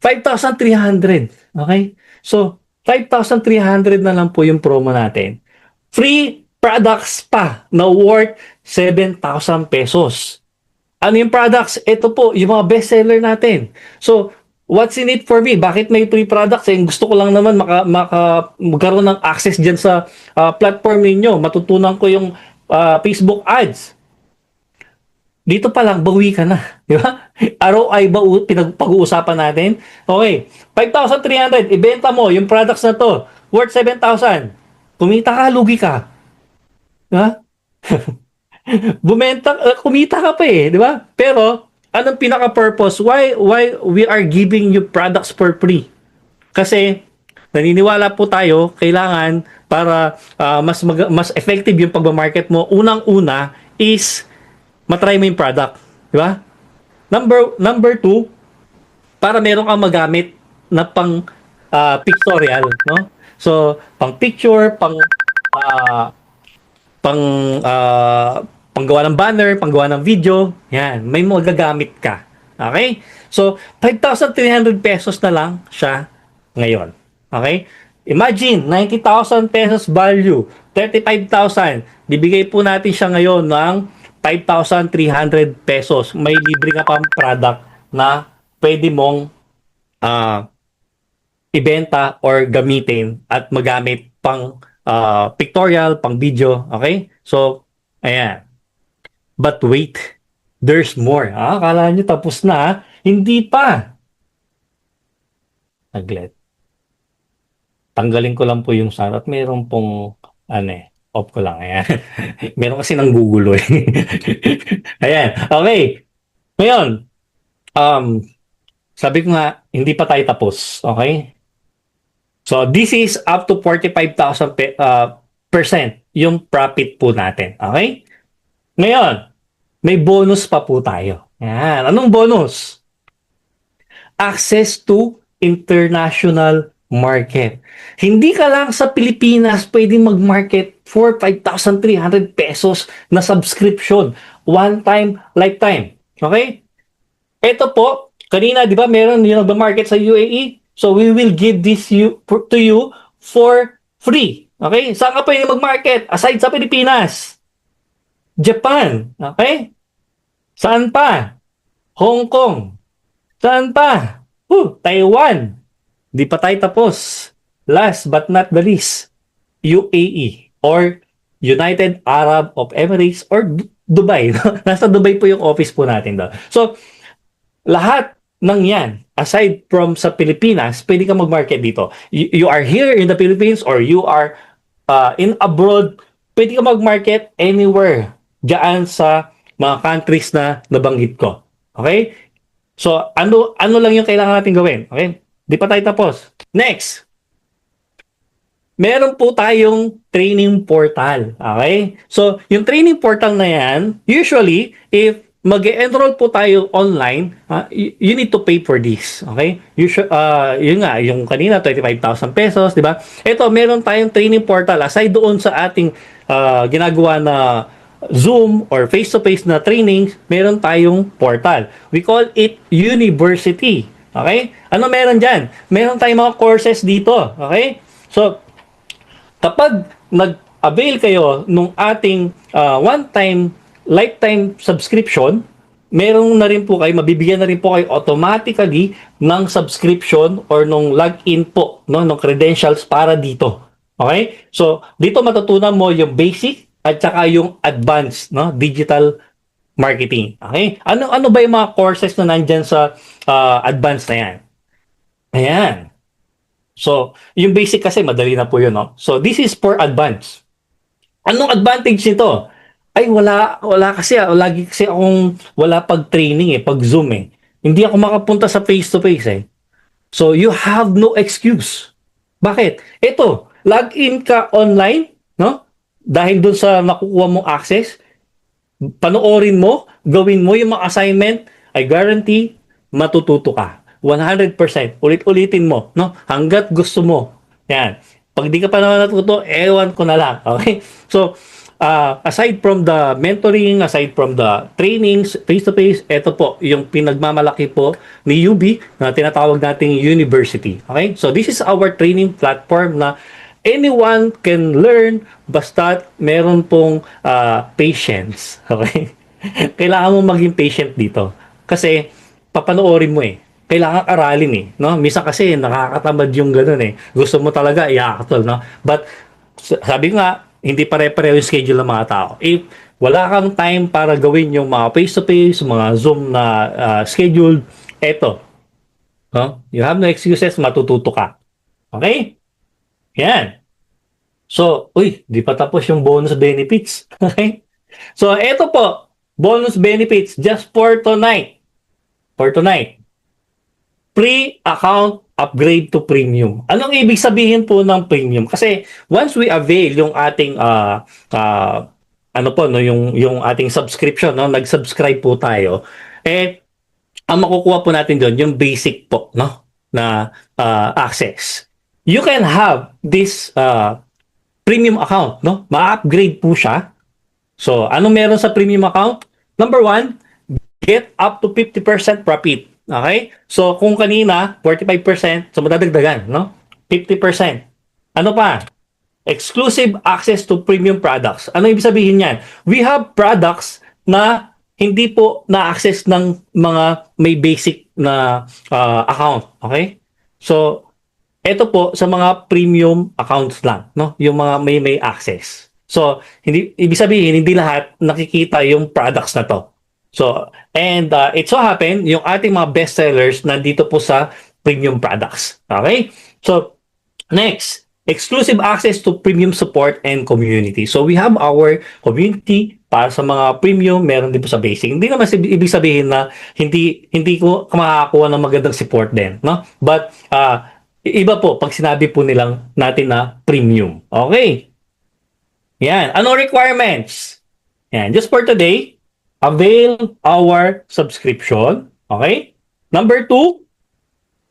[SPEAKER 1] 5,300. Okay? So, 5,300 na lang po yung promo natin. Free products pa na worth 7,000 pesos. Ano yung products? Ito po, yung mga bestseller natin. So, what's in it for me? Bakit may free products? Gusto ko lang naman magkaroon ng access dyan sa platform ninyo. Matutunan ko yung Facebook ads. Dito pa lang, bawi ka na. Di ba? ROI ba pag-uusapan natin? Okay. 5,300. Ibenta mo yung products na to. Worth 7,000. Kumita ka, lugi ka. Di ba? Kumita ka pa eh. Di ba? Pero, anong pinaka-purpose? Why we are giving you products for free? Kasi, naniniwala po tayo, kailangan para mas effective yung pagmamarket mo, unang-una is matry mo yung product. Di ba? Number two, para meron kang magamit na pang pictorial, no? So, pang picture, ah, pang panggawa ng banner, panggawa ng video, yan, may magagamit ka. Okay? So, 5,300 pesos na lang siya ngayon. Okay? Imagine, 90,000 pesos value, 35,000. Bibigay po natin siya ngayon ng 5,300 pesos. May libre ka pang product na pwede mong ah, ibenta or gamitin at magamit pang pictorial, pang video. Okay? So, ayan. But wait, there's more. Akala nyo tapos na, ha? Hindi pa. Saglit. Tanggalin ko lang po yung sound at meron pong, off ko lang. Ayan. Meron kasi nang gugulo eh. Ayan. Okay. Ngayon, um, sabi ko nga, hindi pa tayo tapos. Okay? So, this is up to 45,000 percent yung profit po natin. Okay? Ngayon, may bonus pa po tayo. Yan. Anong bonus? Access to international market. Hindi ka lang sa Pilipinas pwedeng mag-market for 5,300 pesos na subscription. One time, lifetime. Okay? Ito po, kanina, di ba, meron yung nag-market sa UAE? So, we will give this to you for free. Okay? Saan ka pwede mag-market? Aside sa Pilipinas. Japan. Okay? Saan pa? Hong Kong. Saan pa? Taiwan. Di pa tayo tapos. Last but not the least, UAE or United Arab of Emirates or Dubai. Nasa Dubai po yung office po natin daw. So, lahat ng yan, aside from sa Pilipinas, pwede ka mag-market dito. You are here in the Philippines or you are in abroad, pwede ka mag-market anywhere diyan sa mga countries na nabanggit ko. Okay? So, ano lang yung kailangan natin gawin? Okay? Di pa tayo tapos. Next. Meron po tayong training portal. Okay? So, yung training portal na yan, usually, if mag-enroll po tayo online, you need to pay for this. Okay? Yun nga, yung kanina, 25,000 pesos, di ba? Ito, meron tayong training portal. Aside doon sa ating ginagawa na Zoom or face-to-face na trainings, meron tayong portal. We call it University. Okay? Ano meron dyan? Meron tayong mga courses dito. Okay? So, kapag nag-avail kayo nung ating one-time lifetime subscription, meron na rin po kayo, mabibigyan na rin po kayo automatically ng subscription or nung login po, no, ng credentials para dito. Okay? So, dito matutunan mo yung basic at saka yung advanced, no, digital marketing. Okay? Ano ba yung mga courses na nandyan sa advanced na yan? Ayan. So, yung basic kasi madali na po yun, no? So, this is for advanced. Anong advantage nito? Ay, wala kasi, lagi kasi akong wala pag-training pag Zoom Hindi ako makapunta sa face-to-face So, you have no excuse. Bakit? Ito, login ka online, no? Dahil dun sa nakukuha mong access, panoorin mo, gawin mo yung mga assignment, I guarantee, matututo ka. 100%. Ulit-ulitin mo, no? Hanggat gusto mo. Yan. Pag di ka pa naman natuto, ewan ko na lang. Okay? So, aside from the mentoring, aside from the trainings, face-to-face, ito po, yung pinagmamalaki po ni UB na tinatawag nating university. Okay? So, this is our training platform na anyone can learn basta meron pong patience. Okay? Kailangan mo maging patient dito. Kasi, papanoorin mo kailangan aralin no? Minsan kasi nakakatamad yung ganun Gusto mo talaga i-actual, no? But sabi nga, hindi pare-pareho yung schedule ng mga tao. If wala kang time para gawin yung mga face-to-face, mga Zoom na schedule, eto. No? You have no excuses, matututo ka. Okay? Yan. So, di pa tapos yung bonus benefits. Okay? So, eto po, bonus benefits just for tonight. For tonight. Free account upgrade to premium. Anong ibig sabihin po ng premium? Kasi once we avail yung ating ano po, no, yung ating subscription, no, nag-subscribe po tayo, eh, ang makukuha po natin doon, yung basic po, no, na access. You can have this premium account, no? Ma-upgrade po siya. So, anong meron sa premium account? Number one, get up to 50% profit. Okay? So, kung kanina, 45%, so madadagdagan, no? 50%. Ano pa? Exclusive access to premium products. Ano ibig sabihin niyan? We have products na hindi po na-access ng mga may basic na account. Okay? So, ito po sa mga premium accounts lang, no? Yung mga may access. So, hindi ibig sabihin hindi lahat nakikita yung products na to. So, and it so happen yung ating mga best sellers nandito po sa premium products. Okay? So, next, exclusive access to premium support and community. So, we have our community para sa mga premium, meron din po sa basic. Hindi naman ibig sabihin na hindi ko makakakuha ng magandang support din, no? But iba po pag sinabi po nilang natin na premium. Okay? Yan. Ano requirements? Yan. Just for today, avail our subscription. Okay? Number 2,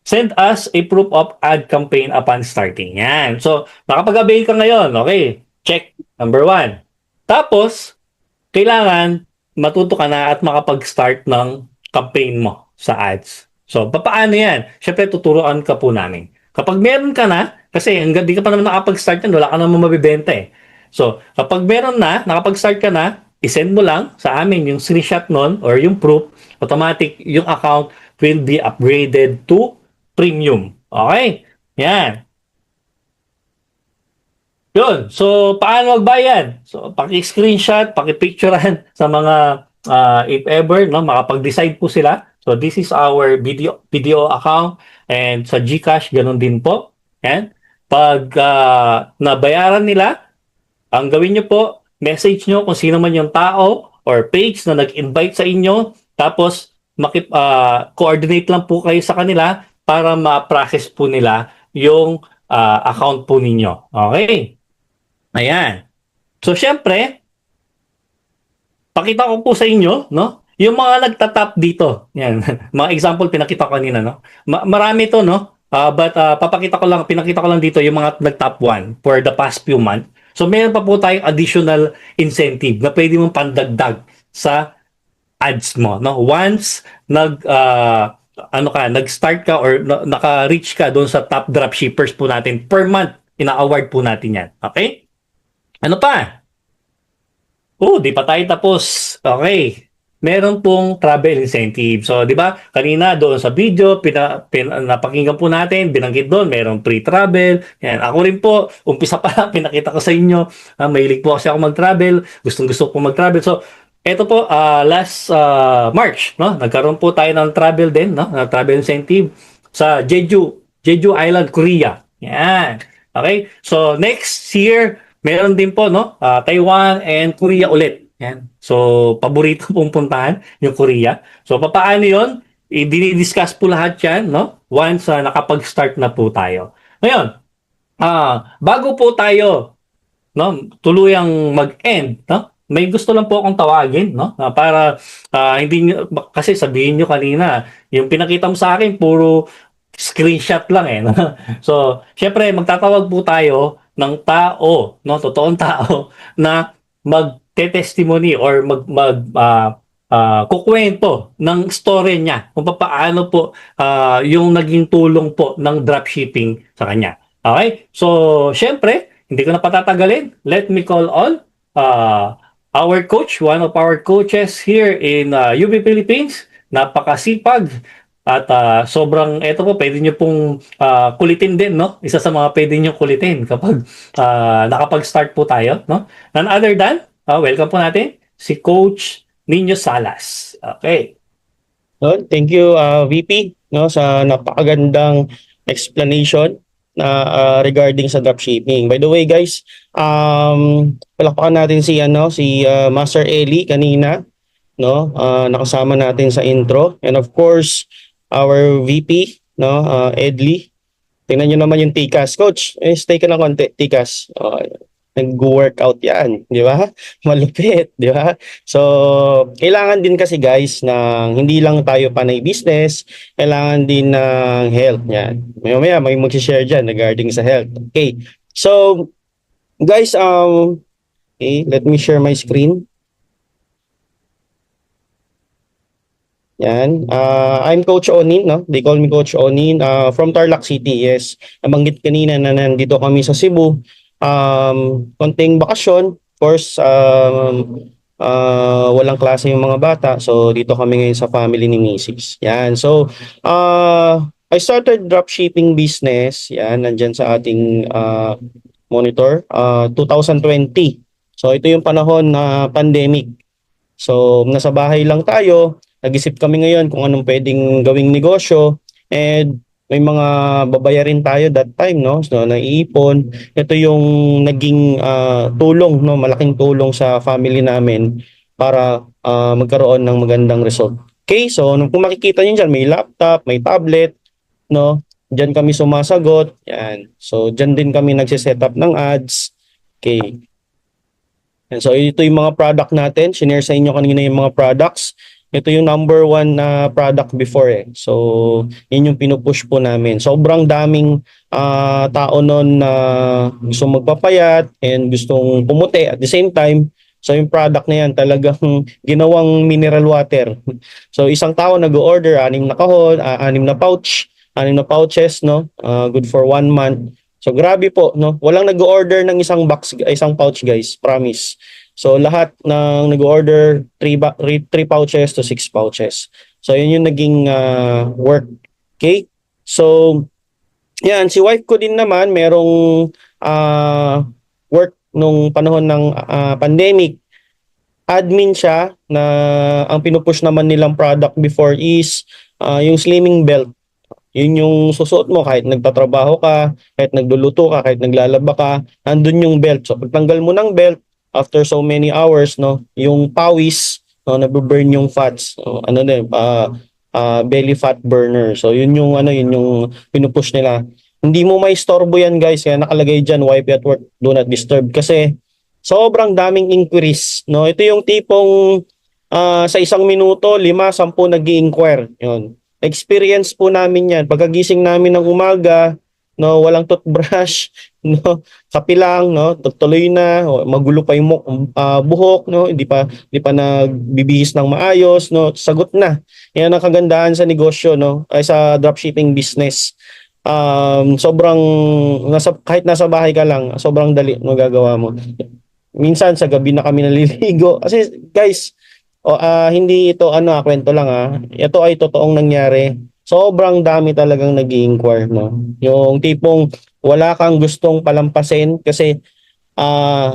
[SPEAKER 1] send us a proof of ad campaign upon starting. Yan. So, nakapag-avail ka ngayon. Okay. Check. Number 1. Tapos, kailangan matuto ka na at makapag-start ng campaign mo sa ads. So, paano yan? Siyempre, tuturuan ka po namin. Kapag meron ka na, kasi hanggang di ka pa naman nakapag-start yan, wala ka naman mabibenta eh. So, kapag meron na, nakapag-start ka na, isend mo lang sa amin yung screenshot nun or yung proof, automatic yung account will be upgraded to premium. Okay? Yan. Yun. So, paano magbayad? So, paki-screenshot, paki-picturean sa mga if ever, no, makapag-decide po sila. So, this is our video account and sa GCash, ganun din po. Yan. Pag nabayaran nila, ang gawin nyo po, message nyo kung sino man yung tao or page na nag-invite sa inyo. Tapos, coordinate lang po kayo sa kanila para ma-process po nila yung account po ninyo. Okay? Ayan. So, syempre, pakita ko po sa inyo, no? Yung mga nagtatap dito. Yan. Mga example, pinakita ko kanina, no? Marami to, no? But pinakita ko lang dito yung mga nag-top 1 for the past few months. So, meron pa po tayong additional incentive na pwede mong pandagdag sa ads mo, no? Once nag-start ka or naka-reach ka doon sa top dropshippers po natin per month, ina-award po natin yan. Okay? Ano pa? Di pa tayo tapos. Okay. Meron pong travel incentive. So, di ba, kanina doon sa video, napakinggan po natin, binanggit doon, merong free travel. Yan. Ako rin po, umpisa pa lang, pinakita ko sa inyo. Mahilig po kasi ako mag-travel. Gustong-gusto po mag-travel. So, eto po, last March, no? Nagkaroon po tayo ng travel din, no? Travel incentive sa Jeju Island, Korea. Yan. Okay? So, next year, meron din po, no? Taiwan and Korea ulit. Yan. So, paborito pong puntahan, yung Korea. So, papaano yun? I-discuss po lahat yan, no? Once nakapag-start na po tayo. Ngayon, bago po tayo, no, tuluyang mag-end, no? May gusto lang po akong tawagin, no? Para hindi nyo, kasi sabihin nyo kanina, yung pinakita mo sa akin, puro screenshot lang eh. No? So, syempre, magtatawag po tayo ng tao, no? Totoong tao na mag-testimony or kukwento ng story niya kung paano po yung naging tulong po ng dropshipping sa kanya. Okay? So, syempre, hindi ko na patatagalin. Let me call on our coach, one of our coaches here in UP Philippines. Napakasipag at sobrang, eto po, pwede nyo pong kulitin din, no? Isa sa mga pwede nyo kulitin kapag nakapag-start po tayo, no? None other than, welcome po natin si Coach Nino Salas. Okay.
[SPEAKER 3] Thank you, VP, no, sa napakagandang explanation na regarding sa dropshipping. By the way, guys, palakpakan natin si Master Eli kanina, no? Nakasama natin sa intro, and of course, our VP, no, Edley. Tingnan niyo naman yung TCAS, coach. Stay ka ng konti, TCAS. nag-workout yan, di ba? Malupit, di ba? So, kailangan din kasi guys ng hindi lang tayo panay business, kailangan din ng health yan. Maya may mag-share dyan regarding sa health. Okay. So, guys, okay, let me share my screen. Yan. I'm Coach Onin, no? They call me Coach Onin from Tarlac City. Yes. Nabanggit kanina na nandito kami sa Cebu. Konting bakasyon. Of course, walang klase yung mga bata. So, dito kami ngayon sa family ni Mrs. Yan. So, I started dropshipping business. Yan. Nandyan sa ating monitor. 2020. So, ito yung panahon na pandemic. So, nasa bahay lang tayo. Nag-isip kami ngayon kung anong pwedeng gawing negosyo, and may mga babayarin tayo that time, no? So, naiipon. Ito yung naging tulong, no? Malaking tulong sa family namin para magkaroon ng magandang result. Okay, so kung makikita niyo dyan, may laptop, may tablet, no? Diyan kami sumasagot. Yan. So, diyan din kami nagsiset up ng ads. Okay. And so, ito yung mga product natin. Shinare sa inyo kanina yung mga products. Ito yung number 1 na product before eh. So, yun yung pinupush po namin. Sobrang daming tao nun na gustong magpapayat and gustong pumuti at the same time. So, yung product na yan talagang ginawang mineral water. So, isang tao nag-order, 6 na kahon, 6 na pouch, 6 na pouches, no? Good for 1 month. So, grabe po, no? Walang nag-order ng isang box, isang pouch, guys. Promise. So, lahat ng nag-order 3 pouches to 6 pouches. So, yun yung naging work. Okay? So, yan. Si wife ko din naman, merong work nung panahon ng pandemic. Admin siya na ang pinupush naman nilang product before is yung slimming belt. Yun yung susuot mo kahit nagtatrabaho ka, kahit nagluluto ka, kahit naglalaba ka, nandun yung belt. So, pagtanggal mo ng belt, after so many hours, no, yung pawis, no, nabe-burn yung fats. So, ano din, belly fat burner. So, yun yung pinupush nila. Hindi mo may istorbo yan, guys. Kaya nakalagay dyan, wife at work, do not disturb. Kasi, sobrang daming inquiries, no. Ito yung tipong sa isang minuto, 5-10 nag-i-inquire. Yun. Experience po namin yan. Pagkagising namin ng umaga, no, walang toothbrush, no, kape lang, no, tuloy na, magulo pa yung buhok, no, hindi pa nagbibihis ng maayos, no, sagot na. Yan ang kagandahan sa negosyo, no, ay sa dropshipping business. Sobrang kahit nasa bahay ka lang, sobrang dali magagawa mo. Minsan sa gabi na kami naliligo kasi guys, hindi ito kwento lang ito ay totoong nangyari. Sobrang dami talagang nag-i-inquire, no? Yung tipong wala kang gustong palampasin kasi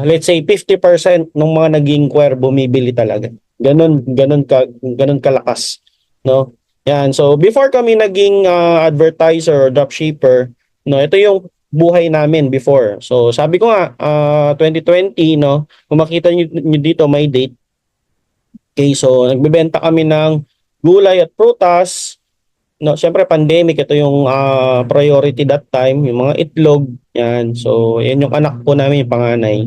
[SPEAKER 3] let's say 50% ng mga nag-i-inquire bumibili talaga. Ganun kalakas, no? Yan. So before kami naging advertiser or dropshipper, no, ito yung buhay namin before. So sabi ko nga 2020, no, kung makita niyo dito may date. Okay, so nagbebenta kami ng gulay at prutas. No, syempre pandemic, ito yung priority that time, yung mga itlog, yan. So, yan yung anak po namin, yung panganay.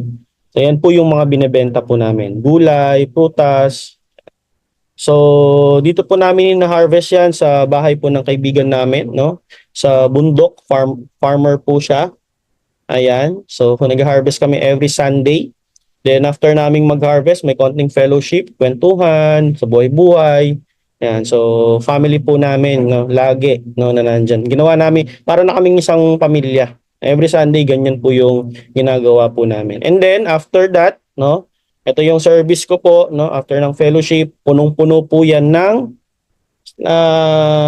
[SPEAKER 3] So, yan po yung mga binebenta po namin. Gulay, prutas. So, dito po namin na-harvest yan sa bahay po ng kaibigan namin, no? Sa bundok, farmer po siya. Ayan. So, nag-harvest kami every Sunday. Then, after naming mag-harvest, may konting fellowship, kwentuhan, sa buhay-buhay. Yan, so family po namin, no, lagi, no, na nandyan. Ginawa namin, para na kaming isang pamilya. Every Sunday, ganyan po yung ginagawa po namin. And then, after that, no, ito yung service ko po, no, after ng fellowship, punong-puno po yan ng,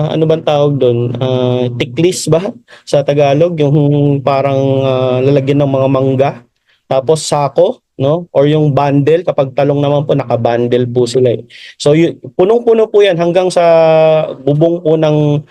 [SPEAKER 3] ano bang tawag doon? Tiklis ba? Sa Tagalog, yung parang lalagyan ng mga mangga. Tapos sako, no? Or yung bundle, kapag talong naman po, naka-bundle po sila eh. So, punong-puno po yan hanggang sa bubong po ng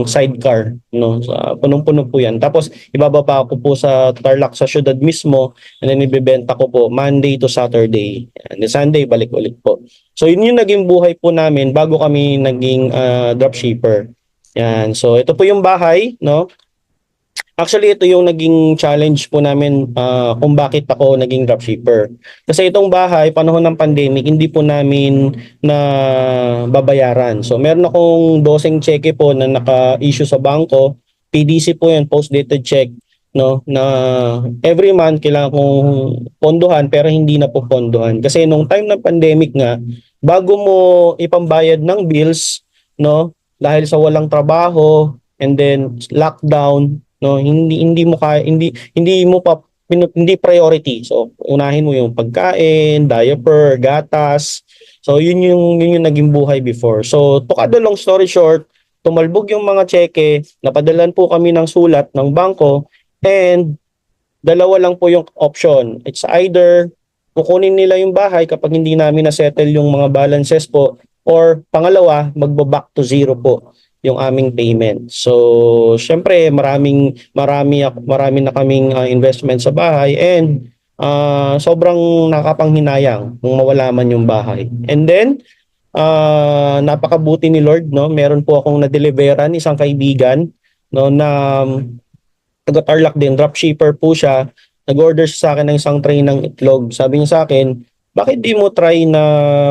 [SPEAKER 3] sidecar, no? So, punong-puno po yan. Tapos, ibababa ko po sa Tarlac, sa syudad mismo, and then ibebenta ko po Monday to Saturday. And then Sunday, balik ulit po. So, yun yung naging buhay po namin bago kami naging dropshipper. Yan. So, ito po yung bahay, no? Actually, ito yung naging challenge po namin kung bakit ako naging dropshipper. Kasi itong bahay, panahon ng pandemic, hindi po namin na babayaran. So, meron akong doseng cheque po na naka-issue sa bangko. PDC po yun, post-dated check, no, na every month kailangan kong pondohan pero hindi na po pondohan. Kasi nung time ng pandemic nga, bago mo ipambayad ng bills, no, dahil sa walang trabaho and then lockdown, no, hindi mo kaya, hindi mo pa hindi priority. So unahin mo yung pagkain, diaper, gatas. So yun yung naging buhay before. So to cut the long story short, tumalbog yung mga cheque, napadalan po kami ng sulat ng bangko, and dalawa lang po yung option. It's either kukunin nila yung bahay kapag hindi namin na-settle yung mga balances po, or pangalawa, magba-back to zero po yung aming payment. So, syempre, marami na kaming investment sa bahay, and sobrang nakapanghinayang kung mawala man yung bahay. And then, napakabuti ni Lord, no? Meron po akong na-deliveran isang kaibigan, no, na taga Tarlac din, dropshipper po siya. Nag-order siya sa akin ng isang tray ng itlog. Sabi niya sa akin, bakit di mo try na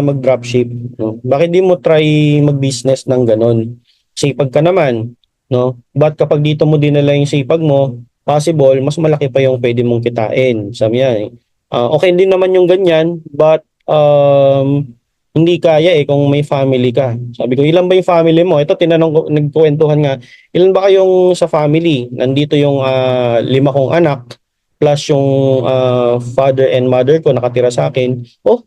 [SPEAKER 3] mag-dropship? No? Bakit di mo try mag-business ng ganon? Sipag ka naman, no? But kapag dito mo dinala yung sipag mo, possible, mas malaki pa yung pwede mong kitain. Sabi niya, okay din naman yung ganyan, but hindi kaya kung may family ka. Sabi ko, ilan ba yung family mo? Ito, tinanong ko, nagkwentuhan nga, ilan ba kayong sa family? Nandito yung 5 kong anak, plus yung father and mother ko nakatira sa akin. Oh,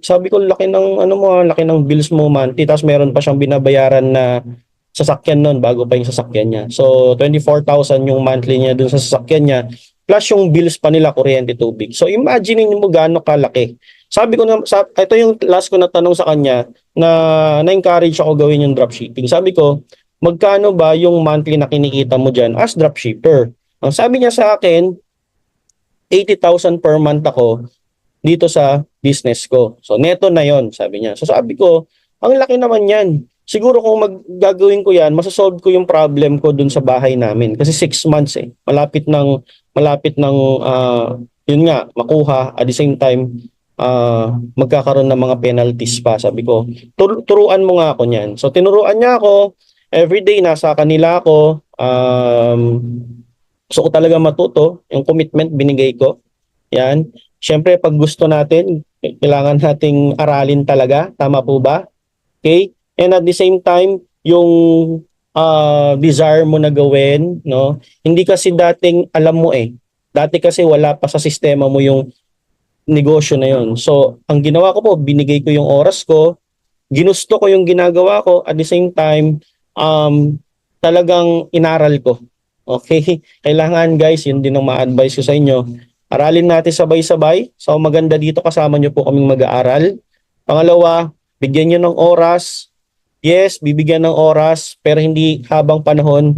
[SPEAKER 3] sabi ko, laki ng laki ng bills mo monthly, tapos meron pa siyang binabayaran na sasakyan nun bago pa yung sasakyan niya. So 24,000 yung monthly niya dun sa sasakyan niya, plus yung bills pa nila, kuryente, tubig. So imagine mo gaano kalaki. Sabi ko ito yung last ko na tanong sa kanya na na-encourage ako gawin yung dropshipping. Sabi ko, magkano ba yung monthly na kinikita mo dyan as dropshipper? Ang sabi niya sa akin, 80,000 per month ako dito sa business ko. So neto na yon, sabi niya. So sabi ko, ang laki naman yan. Siguro kung gagawin ko yan, masasolve ko yung problem ko dun sa bahay namin. Kasi 6 months Malapit ng yun nga, makuha. At the same time, magkakaroon ng mga penalties pa. Sabi ko, turuan mo nga ako niyan. So tinuruan niya ako. Everyday nasa kanila ako. Gusto ko talaga matuto. Yung commitment binigay ko. Yan. Siyempre, pag gusto natin, kailangan nating aralin talaga. Tama po ba? Okay? And at the same time, yung desire mo na gawin, no? Hindi kasi dating alam mo Dati kasi wala pa sa sistema mo yung negosyo na yun. So, ang ginawa ko po, binigay ko yung oras ko, ginusto ko yung ginagawa ko, at the same time, talagang inaral ko. Okay? Kailangan guys, yun din ang ma-advise ko sa inyo. Aralin natin sabay-sabay. So, maganda dito, kasama nyo po kaming mag-aaral. Pangalawa, bigyan nyo ng oras. Yes, bibigyan ng oras, pero hindi habang panahon,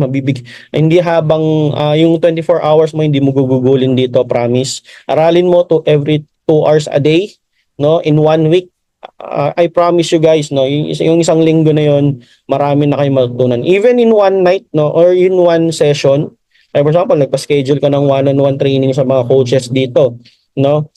[SPEAKER 3] hindi habang yung 24 hours mo, hindi mo gugugulin dito, promise. Aralin mo to every 2 hours a day, no, in 1 week. I promise you guys, no, yung isang linggo na yon, marami na kayong matutunan. Even in one night, no, or in one session. Like for example, nagpa-schedule ka ng one-on-one training sa mga coaches dito, no?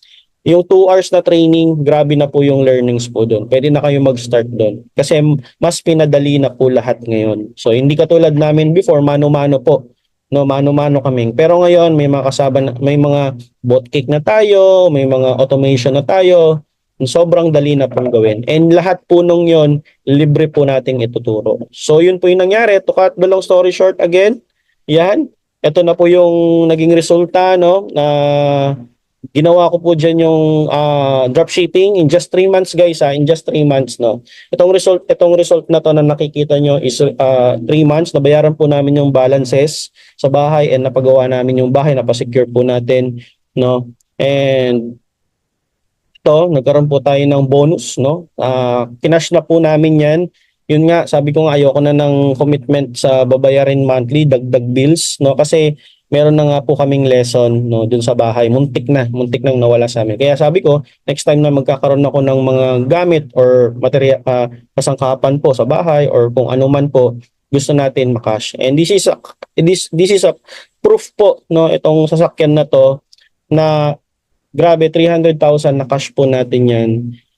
[SPEAKER 3] Yung 2 hours na training, grabe na po yung learnings po doon. Pwede na kayo mag-start doon. Kasi mas pinadali na po lahat ngayon. So hindi katulad namin before, mano-mano po. No, mano-mano kami. Pero ngayon may mga may mga bot cake na tayo, may mga automation na tayo. Sobrang dali na pong gawin. And lahat po nung yon, libre po nating ituturo. So yun po yung nangyari. To cut the long story short again, yan. Ito na po yung naging resulta, no, na ginawa ko po dyan yung dropshipping in just 3 months guys, in just 3 months, no. Itong result na to na nakikita nyo is 3 months. Nabayaran po namin yung balances sa bahay, and napagawa namin yung bahay, napasecure po natin, no. And ito, nagkaroon po tayo ng bonus, no. Kinash na po namin yan. Yun nga, sabi ko nga, ayoko na ng commitment sa babayarin monthly, dagdag bills, no, kasi meron na nga po kaming lesson, no, dun sa bahay. Muntik nang nawala sa amin. Kaya sabi ko, next time na magkakaroon ako ng mga gamit or material, kasangkapan po sa bahay or kung ano man po, gusto natin makash. And this is a proof po, no, itong sasakyan na to na grabe 300,000 na cash po natin yan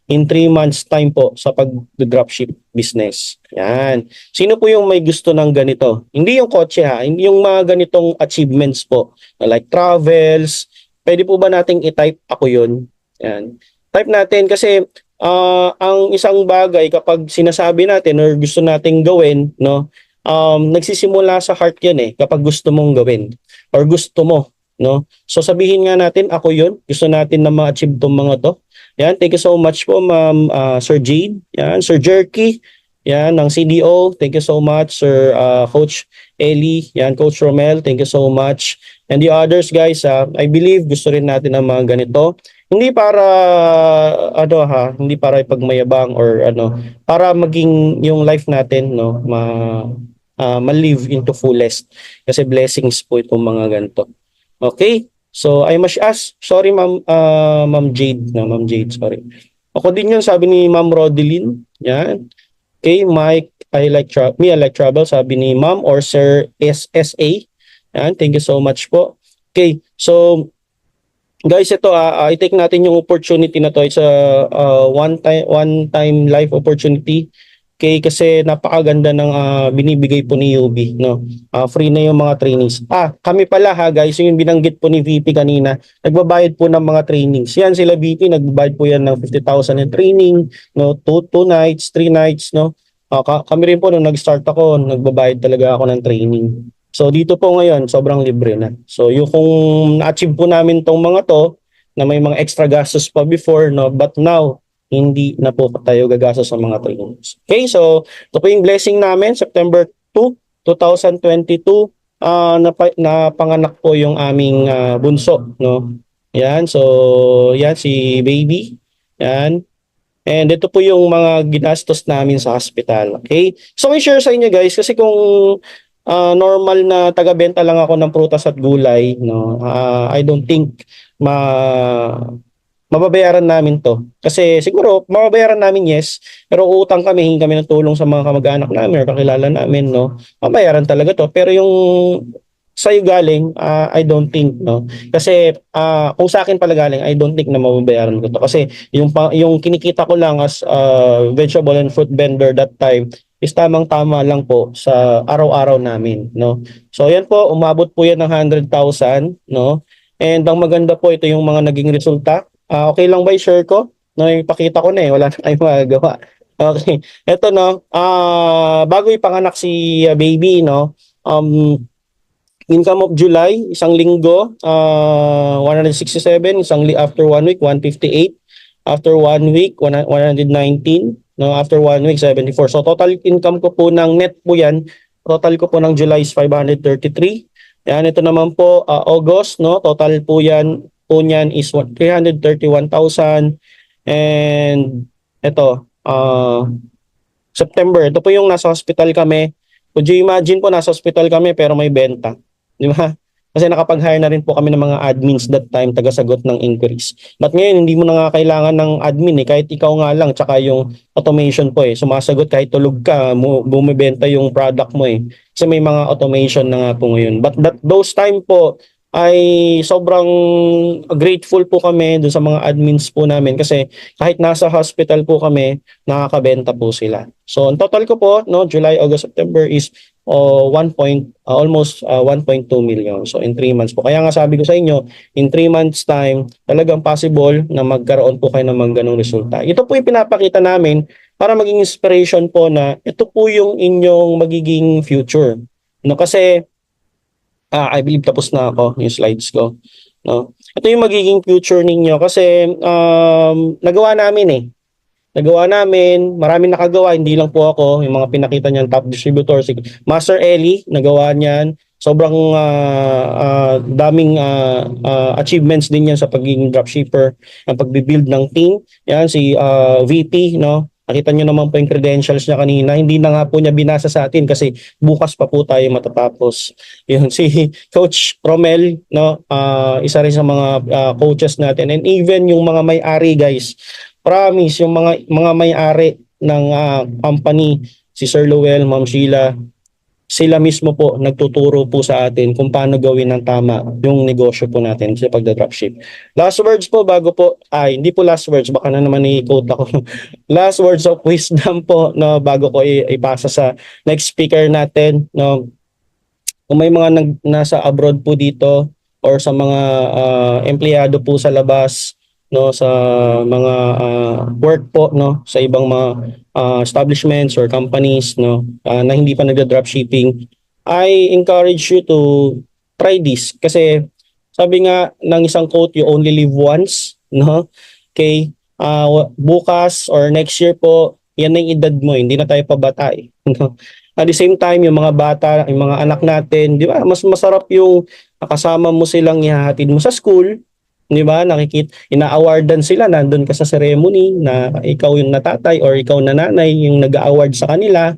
[SPEAKER 3] in 3 months time po sa pag-dropship business. Yan. Sino po yung may gusto ng ganito? Hindi yung kotse ha, hindi yung mga ganitong achievements po, like travels. Pwede po ba nating i-type ako yun? Yan. Type natin kasi ang isang bagay kapag sinasabi natin or gusto nating gawin, no, nagsisimula sa heart yan eh, kapag gusto mong gawin or gusto mo, no. So sabihin nga natin, ako yun, gusto natin na ma-achieve tong mga to. Yan, thank you so much po, Ma'am Sir Jade. Yan, Sir Jerky. Yan, ng CDO. Thank you so much, Sir Coach Eli. Yan, Coach Romel. Thank you so much. And the others, guys, I believe gusto rin natin ng mga ganito. Hindi para hindi para ipagmayabang or para maging yung life natin ma-live into fullest. Kasi blessings po itong mga ganito. Okay? So I must ask, sorry Ma'am Jade, Ma'am Jade, sorry. Ako din 'yun, sabi ni Ma'am Rodeline. Yan. Okay, Mike, I like travel, sabi ni Ma'am or Sir SSA. Yan, thank you so much po. Okay, so guys, ito i-take natin yung opportunity na to. It's a one time life opportunity. Okay, kasi napakaganda ng binibigay po ni UB, no. Free na yung mga trainings. Kami pala guys, yung binanggit po ni VP kanina, nagbabayad po ng mga trainings. Yan sila VP, nagbabayad po yan ng 50,000 in training, no, 2 nights, 3 nights, no. Kami rin po nung nag-start ako, nagbabayad talaga ako ng training. So dito po ngayon, sobrang libre na. So yung kung na-achieve po namin tong mga to, na may mga extra gastos pa before, no, but now, hindi na po tayo gagastos sa mga trainings. Okay, so ito po yung blessing namin, September 2, 2022, napanganak po yung aming bunso, no. Yan, so yan si baby. Yan. And ito po yung mga ginastos namin sa hospital. Okay? So i-share sa inyo guys kasi kung normal na taga-benta lang ako ng prutas at gulay, no. I don't think mababayaran namin to. Kasi siguro, mababayaran namin, yes. Pero utang kami, hingi kami ng tulong sa mga kamag-anak namin or kakilala namin, no. Mabayaran talaga to. Pero yung sa'yo galing, I don't think, no. Kasi kung sa akin pala galing, I don't think na mababayaran ko to. Kasi yung kinikita ko lang as vegetable and fruit vendor that time is tamang-tama lang po sa araw-araw namin, no. So yan po, umabot po yan ng 100,000, no. And ang maganda po, ito yung mga naging resulta. Okay lang ba i-share ko? No, ipakita ko na wala na tayong magagawa. Okay. Ito no, bago ipanganak si baby, no, income of July, isang linggo, 167, after 1 week, 158, after 1 week, 119, no, after 1 week, 74. So total income ko po ng net po yan, total ko po ng July is 533. Yan, ito naman po, August, no, total po yan, po niyan is 331,000 and ito September, ito po yung nasa hospital kami. Could you imagine po nasa hospital kami pero may benta, di ba? Kasi nakapag-hire na rin po kami ng mga admins that time, taga-sagot ng inquiries. But ngayon hindi mo na nga kailangan ng admin kahit ikaw nga lang, tsaka yung automation po sumasagot kahit tulog ka, bumibenta yung product mo kasi may mga automation na nga po ngayon. But those time po ay sobrang grateful po kami dun sa mga admins po namin kasi kahit nasa hospital po kami, nakakabenta po sila. So, ang total ko po, no, July, August, September is almost 1.2 million. So, in 3 months po. Kaya nga sabi ko sa inyo, in 3 months time, talagang possible na magkaroon po kayo ng mga ganong resulta. Ito po yung pinapakita namin para maging inspiration po na ito po yung inyong magiging future. No, kasi I believe tapos na ako yung slides ko, no. Ito yung magiging future ninyo kasi nagawa namin Nagawa namin, maraming nakagawa, hindi lang po ako, yung mga pinakita niyan top distributor, si Master Eli, nagawa niyan. Sobrang daming achievements din yan sa pagiging dropshipper, ang pagbi-build ng team. Yan si VP, no. Nakita nyo naman po yung credentials niya kanina. Hindi na nga po niya binasa sa atin kasi bukas pa po tayo matatapos. Yun, si Coach Romel, no, isa rin sa mga coaches natin. And even yung mga may-ari, guys, promise, yung mga may-ari ng company, si Sir Lowell, Ma'am Sheila, sila mismo po nagtuturo po sa atin kung paano gawin ng tama yung negosyo po natin sa pagda-dropship. Last words po bago po, hindi po last words, baka na naman i-quote ako. Last words of wisdom po no, bago ko ipasa sa next speaker natin. No, kung may mga nasa abroad po dito or sa mga empleyado po sa labas, no, sa mga work po no sa ibang mga establishments or companies no na hindi pa nagda-dropshipping, I encourage you to try this kasi sabi nga ng isang quote, you only live once, no? Okay? Bukas or next year po, yan na yung edad mo, hindi na tayo pabata eh. No? At the same time, yung mga bata, yung mga anak natin, di ba? Mas masarap yung kasama mo silang ihahatid mo sa school, di ba? Ina-awardan sila, nandun ka sa ceremony na ikaw yung natatay or ikaw na nanay yung nag-award sa kanila.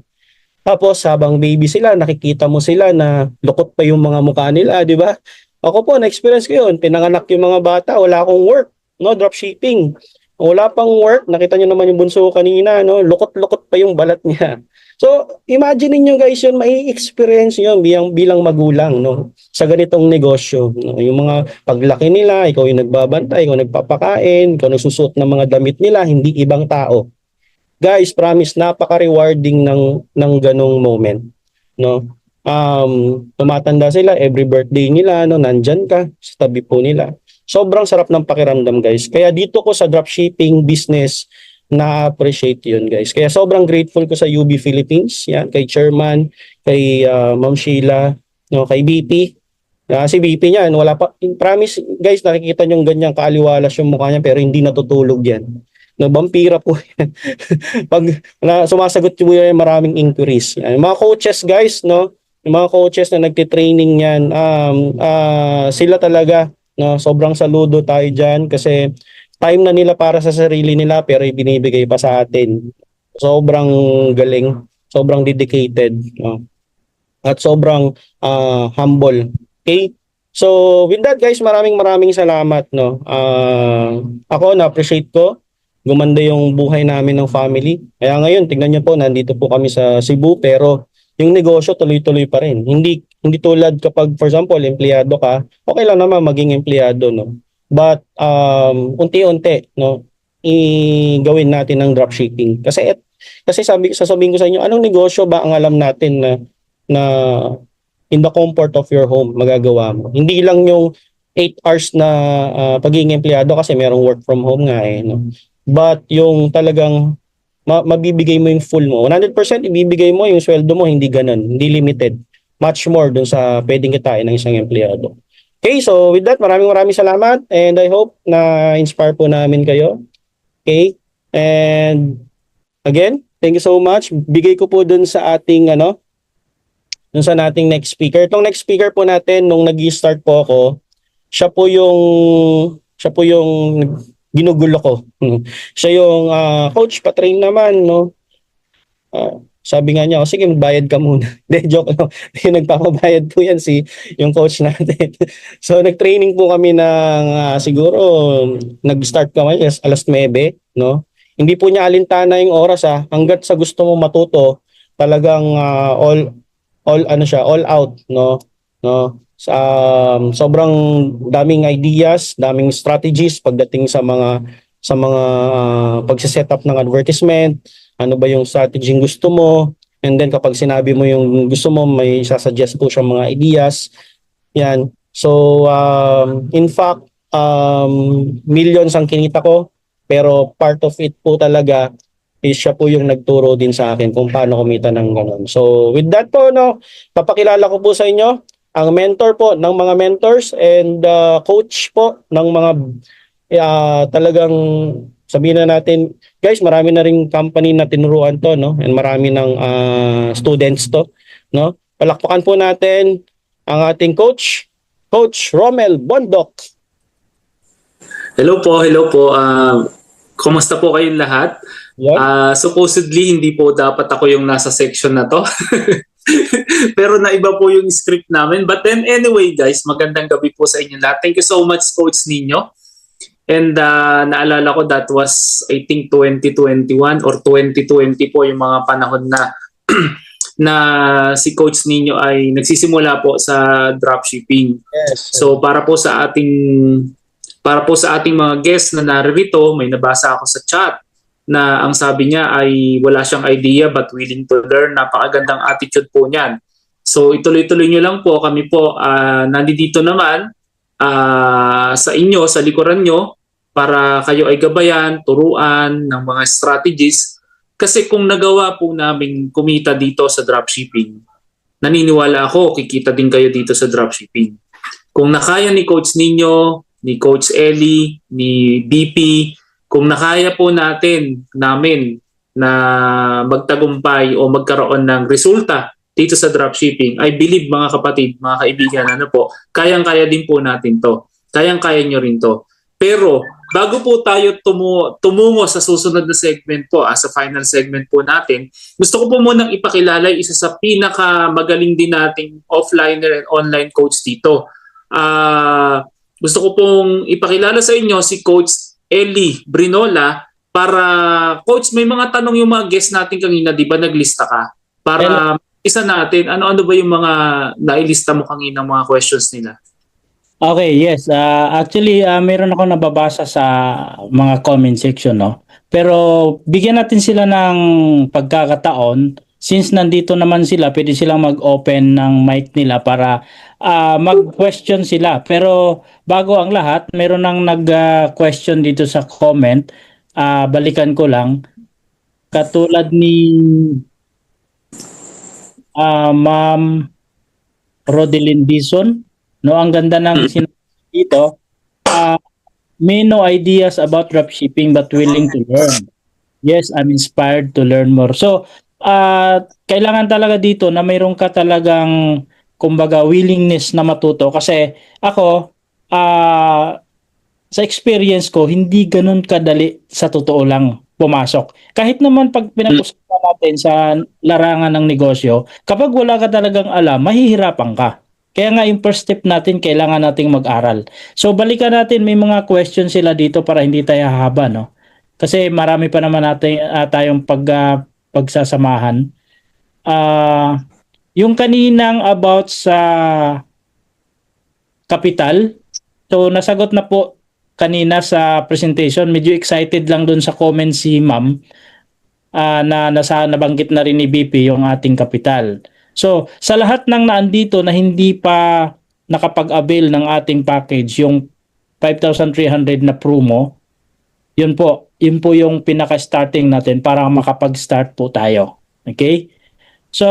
[SPEAKER 3] Tapos habang baby sila, nakikita mo sila na lukot pa yung mga mukha nila, di ba? Ako po, na-experience ko yun. Pinanganak yung mga bata, wala akong work, no? Dropshipping. Wala pang work, nakita nyo naman yung bunso kanina, no? Lukot-lukot pa yung balat niya. So, imagine niyo guys yun, mai-experience nyo bilang magulang, no? Sa ganitong negosyo. No? Yung mga paglaki nila, ikaw yung nagbabantay, ikaw nagpapakain, ikaw nagsusuot ng mga damit nila, hindi ibang tao. Guys, promise, napaka-rewarding ng ganong moment, no? Tumatanda sila, every birthday nila, no, nandyan ka sa tabi po nila. Sobrang sarap ng pakiramdam, guys. Kaya dito ko sa dropshipping business, na-appreciate yun, guys. Kaya sobrang grateful ko sa UB Philippines, yan, kay Chairman, kay Ma'am Sheila, no, kay BP. Si BP niyan, wala pa, promise, guys, nakikita nyo ganyang kaaliwalas yung mukha niya, pero hindi natutulog yan. No, vampira po yan. Pag sumasagot po yan, maraming inquiries. Yan. Yung mga coaches, guys, no, yung mga coaches na nagtitraining yan, sila talaga, no, sobrang saludo tayo dyan kasi time na nila para sa sarili nila pero ibinibigay pa sa atin. Sobrang galing, sobrang dedicated, no? At sobrang humble. Okay? So with that guys, maraming salamat, no. Ako na-appreciate ko. Gumanda yung buhay namin ng family. Kaya ngayon, tingnan niyo po, nandito po kami sa Cebu pero yung negosyo tuloy-tuloy pa rin. Hindi tulad kapag for example, empleyado ka, okay lang naman maging empleyado, no. But unti-unti, no, gawin natin ng dropshipping. Kasi sasabihin ko sa inyo, anong negosyo ba ang alam natin na in the comfort of your home magagawa mo? Hindi lang yung 8 hours na pagiging empleyado kasi merong work from home nga eh, no. But yung talagang mabibigay mo yung full mo. 100% ibibigay mo yung sweldo mo, hindi ganun, hindi limited. Much more dun sa pwedeng kitain ng isang empleyado. Okay, so with that, maraming salamat and I hope na inspire po namin kayo. Okay? And again, thank you so much. Bigay ko po dun sa ating dun sa nating next speaker. Itong next speaker po natin nung nag-start po ako, siya po yung ginugulo ko. Siya yung coach, pa-train naman, no. Sabi nga niya, sige, magbayad ka muna. Hindi, joke lang. Nagpapabayad po yan yung coach natin. So, nag-training po kami ng siguro, nag-start kami alas 9, no? Hindi po niya alintana yung oras, hanggat sa gusto mo matuto, talagang all out, no? Sobrang daming ideas, daming strategies pagdating sa mga pagse-set up ng advertisement. Ano ba yung strategy yung gusto mo, and then kapag sinabi mo yung gusto mo, may sasuggest po siya mga ideas. Yan. So, in fact, millions ang kinita ko, pero part of it po talaga is siya po yung nagturo din sa akin kung paano kumita ng ganun. So, with that po, no, papakilala ko po sa inyo ang mentor po ng mga mentors and coach po ng mga talagang sabihin na natin, guys, marami na ring company na tinuruan to, no? And marami ng students to, no? Palakpakan po natin ang ating coach, Coach Romel Bondok.
[SPEAKER 4] Hello po. Kumusta po kayong lahat?
[SPEAKER 3] Yep.
[SPEAKER 4] Supposedly, hindi po dapat ako yung nasa section na to. Pero naiba po yung script namin. But then anyway, guys, magandang gabi po sa inyo lahat. Thank you so much, Coach Nino. And naalala ko that was I think 2021 or 2020 po yung mga panahon na na si coach ninyo ay nagsisimula po sa dropshipping.
[SPEAKER 3] Yes.
[SPEAKER 4] So para po sa ating mga guests na naririto, may nabasa ako sa chat na ang sabi niya ay wala siyang idea but willing to learn. Napakagandang attitude po niyan. So ituloy-tuloy nyo lang po. Kami po nandito naman sa inyo, sa likuran nyo para kayo ay gabayan, turuan ng mga strategies. Kasi kung nagawa po namin kumita dito sa dropshipping, naniniwala ako kikita din kayo dito sa dropshipping. Kung nakaya ni coach ninyo, ni Coach Ellie, ni BP, kung nakaya po namin na magtagumpay o magkaroon ng resulta dito sa dropshipping, I believe mga kapatid, mga kaibigan, kayang-kaya din po natin to. Kayang-kaya nyo rin to. Pero bago po tayo tumungo sa susunod na segment po, sa final segment po natin, gusto ko po munang ipakilala isa sa pinakamagaling din nating offliner and online coach dito. Gusto ko pong ipakilala sa inyo si Coach Ellie Brinola para, Coach, may mga tanong yung mga guests natin kanina, di ba naglista ka? Para isa natin, ano-ano ba yung mga nailista mo kanina mga questions nila?
[SPEAKER 5] Okay, yes. Actually, mayroon ako nababasa sa mga comment section, no? Pero bigyan natin sila ng pagkakataon. Since nandito naman sila, pwede silang mag-open ng mic nila para mag-question sila. Pero bago ang lahat, meron nang nag-question dito sa comment. Balikan ko lang. Katulad ni Ma'am Rodelyn Dizon. No, ang ganda ng sinabi dito. May no ideas about dropshipping but willing to learn. Yes, I'm inspired to learn more. So, kailangan talaga dito na mayroon ka talagang kumbaga willingness na matuto kasi ako sa experience ko hindi ganun kadali sa totoo lang pumasok. Kahit naman pag pinag-usapan natin sa larangan ng negosyo, kapag wala ka talagang alam, mahihirapan ka. Kaya nga yung first step natin, kailangan nating mag-aral. So balikan natin, may mga questions sila dito para hindi tayo hahaba, no? Kasi marami pa naman natin tayong pagsasamahan. Yung kaninang about sa capital, so nasagot na po kanina sa presentation. Medyo excited lang dun sa comment si ma'am na nabanggit na rin ni BP yung ating capital. So sa lahat ng naandito na hindi pa nakapag-avail ng ating package, yung 5,300 na promo, yun po yung pinaka-starting natin para makapag-start po tayo. Okay? So,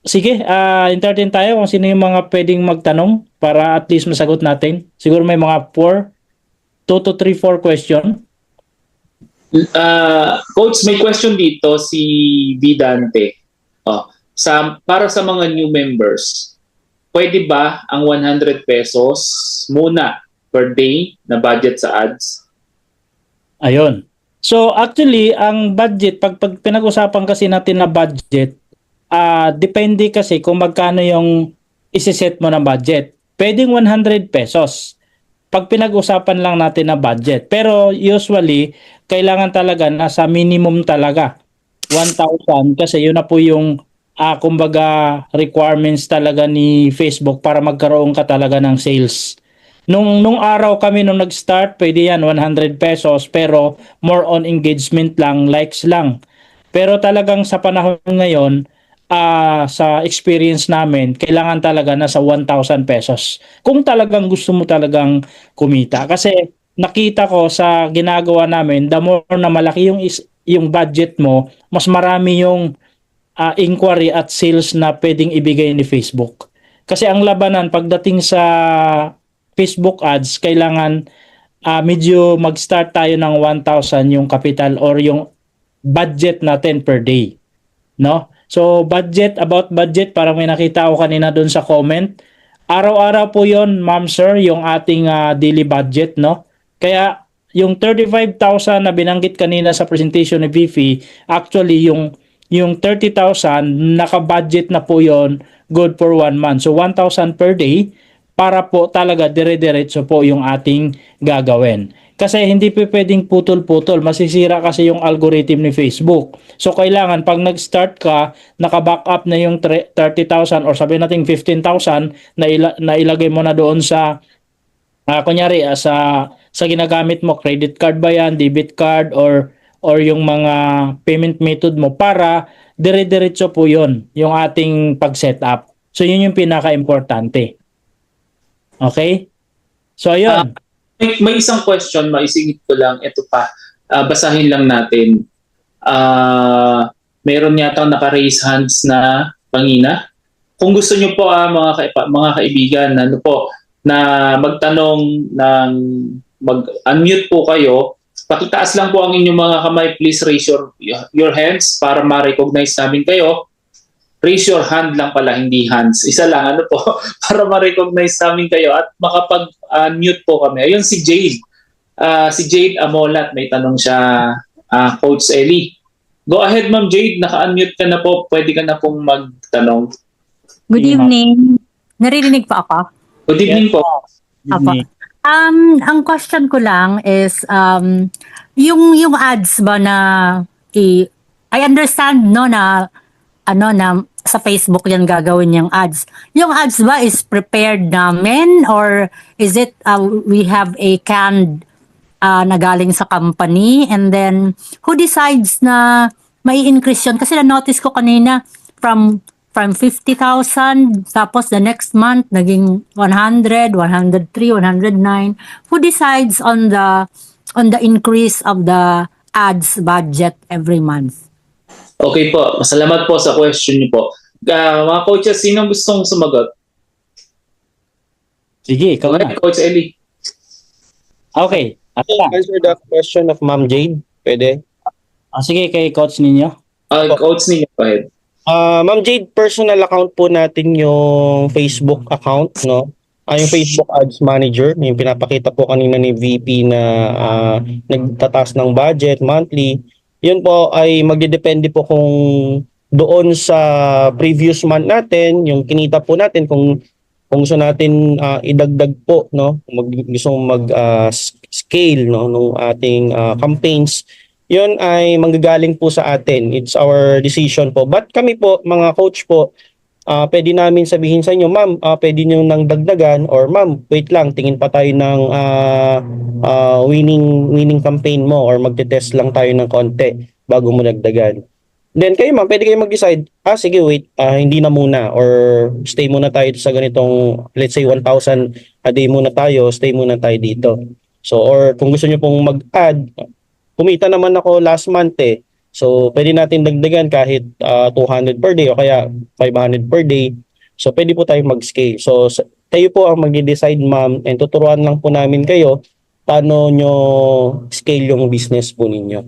[SPEAKER 5] sige, entertain tayo kung sino yung mga pwedeng magtanong para at least masagot natin. Siguro may mga 2 to 3, 4 question.
[SPEAKER 4] Coach, may question dito si Vidante. Para sa mga new members, pwede ba ang 100 pesos muna per day na budget sa ads?
[SPEAKER 5] Ayun. So actually, ang budget, pag pinag-usapan kasi natin na budget, depende kasi kung magkano yung isiset mo na budget. Pwedeng 100 pesos. Pag pinag-usapan lang natin na budget. Pero usually, kailangan talaga nasa minimum talaga. 1,000 kasi yun na po yung kumbaga requirements talaga ni Facebook para magkaroon ka talaga ng sales. Nung araw kami nung nag-start, pwede yan 100 pesos pero more on engagement lang, likes lang. Pero talagang sa panahon ngayon, sa experience namin, kailangan talaga nasa 1,000 pesos. Kung talagang gusto mo talagang kumita. Kasi nakita ko sa ginagawa namin, the more na malaki yung budget mo, mas marami yung inquiry at sales na pwedeng ibigay ni Facebook. Kasi ang labanan pagdating sa Facebook ads, kailangan medyo mag-start tayo ng 1,000 yung capital or yung budget natin per day. No? So about budget, parang may nakita ako kanina doon sa comment. Araw-araw po yon, ma'am sir, yung ating daily budget, no? Kaya yung 35,000 na binanggit kanina sa presentation ni VP, actually yung 30,000 naka-budget na po yon, good for 1 month. So 1,000 per day para po talaga dire-diretso po yung ating gagawin. Kasi hindi pwedeng putol-putol. Masisira kasi yung algorithm ni Facebook. So, kailangan pag nag-start ka, naka-backup na yung 30,000 or sabihin natin 15,000 na ilagay mo na doon sa kunyari sa ginagamit mo, credit card ba yan, debit card, or yung mga payment method mo para dire-diretso po yun, yung ating pag-setup. So, yun yung pinaka-importante. Okay? So, ayun.
[SPEAKER 4] May isang question, maisingit ko lang. Ito pa, basahin lang natin. Meron yata naka-raise hands na pangina. Kung gusto nyo po mga kaibigan, ano po, na magtanong ng mag-unmute po kayo, pakitaas lang po ang inyong mga kamay. Please raise your hands para ma-recognize namin kayo. Raise your hand lang pala, hindi hands. Isa lang, ano po, para ma-recognize namin kayo at makapag-unmute po kami. Ayun si Jade. Si Jade Amolat, may tanong siya, Coach Ellie. Go ahead, Ma'am Jade. Naka-unmute ka na po. Pwede ka na pong magtanong.
[SPEAKER 6] Good
[SPEAKER 5] Sige, ma'am.
[SPEAKER 6] evening. Naririnig pa ako?
[SPEAKER 4] Good evening po.
[SPEAKER 6] Apo. Ang question ko lang is yung ads ba na I understand no na na sa Facebook yan gagawin yung ads. Yung ads ba is prepared namin or is it we have a canned na galing sa company and then who decides na may increase yun? Kasi na-notice ko kanina from 50,000 tapos the next month naging 100, 103, 109. Who decides on the increase of the ads budget every month?
[SPEAKER 4] Okay po. Salamat po sa question niyo po. Mga coaches, sino gustong sumagot?
[SPEAKER 5] Sige, ikaw
[SPEAKER 4] Okay,
[SPEAKER 5] na.
[SPEAKER 4] Coach Ellie.
[SPEAKER 5] Okay.
[SPEAKER 3] Answer the question of Ma'am Jade. Pwede?
[SPEAKER 5] Sige, kay coach ninyo.
[SPEAKER 4] Coach ninyo, go ahead.
[SPEAKER 3] Ma'am Jade, personal account po natin yung Facebook account, no? Yung Facebook Ads Manager, yung pinapakita po kanina ni VP na nagtataas ng budget monthly. Yun po ay magdedepende po kung doon sa previous month natin, yung kinita po natin kung gusto natin idagdag po, no? Gusto mag-scale no ng ating campaigns. Yun ay manggagaling po sa atin. It's our decision po. But kami po, mga coach po, pwede namin sabihin sa inyo, ma'am, pwede nyo nang dagdagan or ma'am, wait lang, tingin pa tayo ng winning campaign mo or magte-test lang tayo ng konti bago mo dagdagan. Then kayo ma'am, pwede kayo mag-decide, sige wait, hindi na muna or stay muna tayo sa ganitong, let's say 1,000 a day muna tayo, stay muna tayo dito. So or kung gusto nyo pong mag-add, kumita naman ako last month eh. So, pwede natin dagdagan kahit 200 per day o kaya 500 per day. So, pwede po tayong mag-scale. So, tayo po ang mag-decide, ma'am, and tuturuan lang po namin kayo paano nyo scale yung business po ninyo.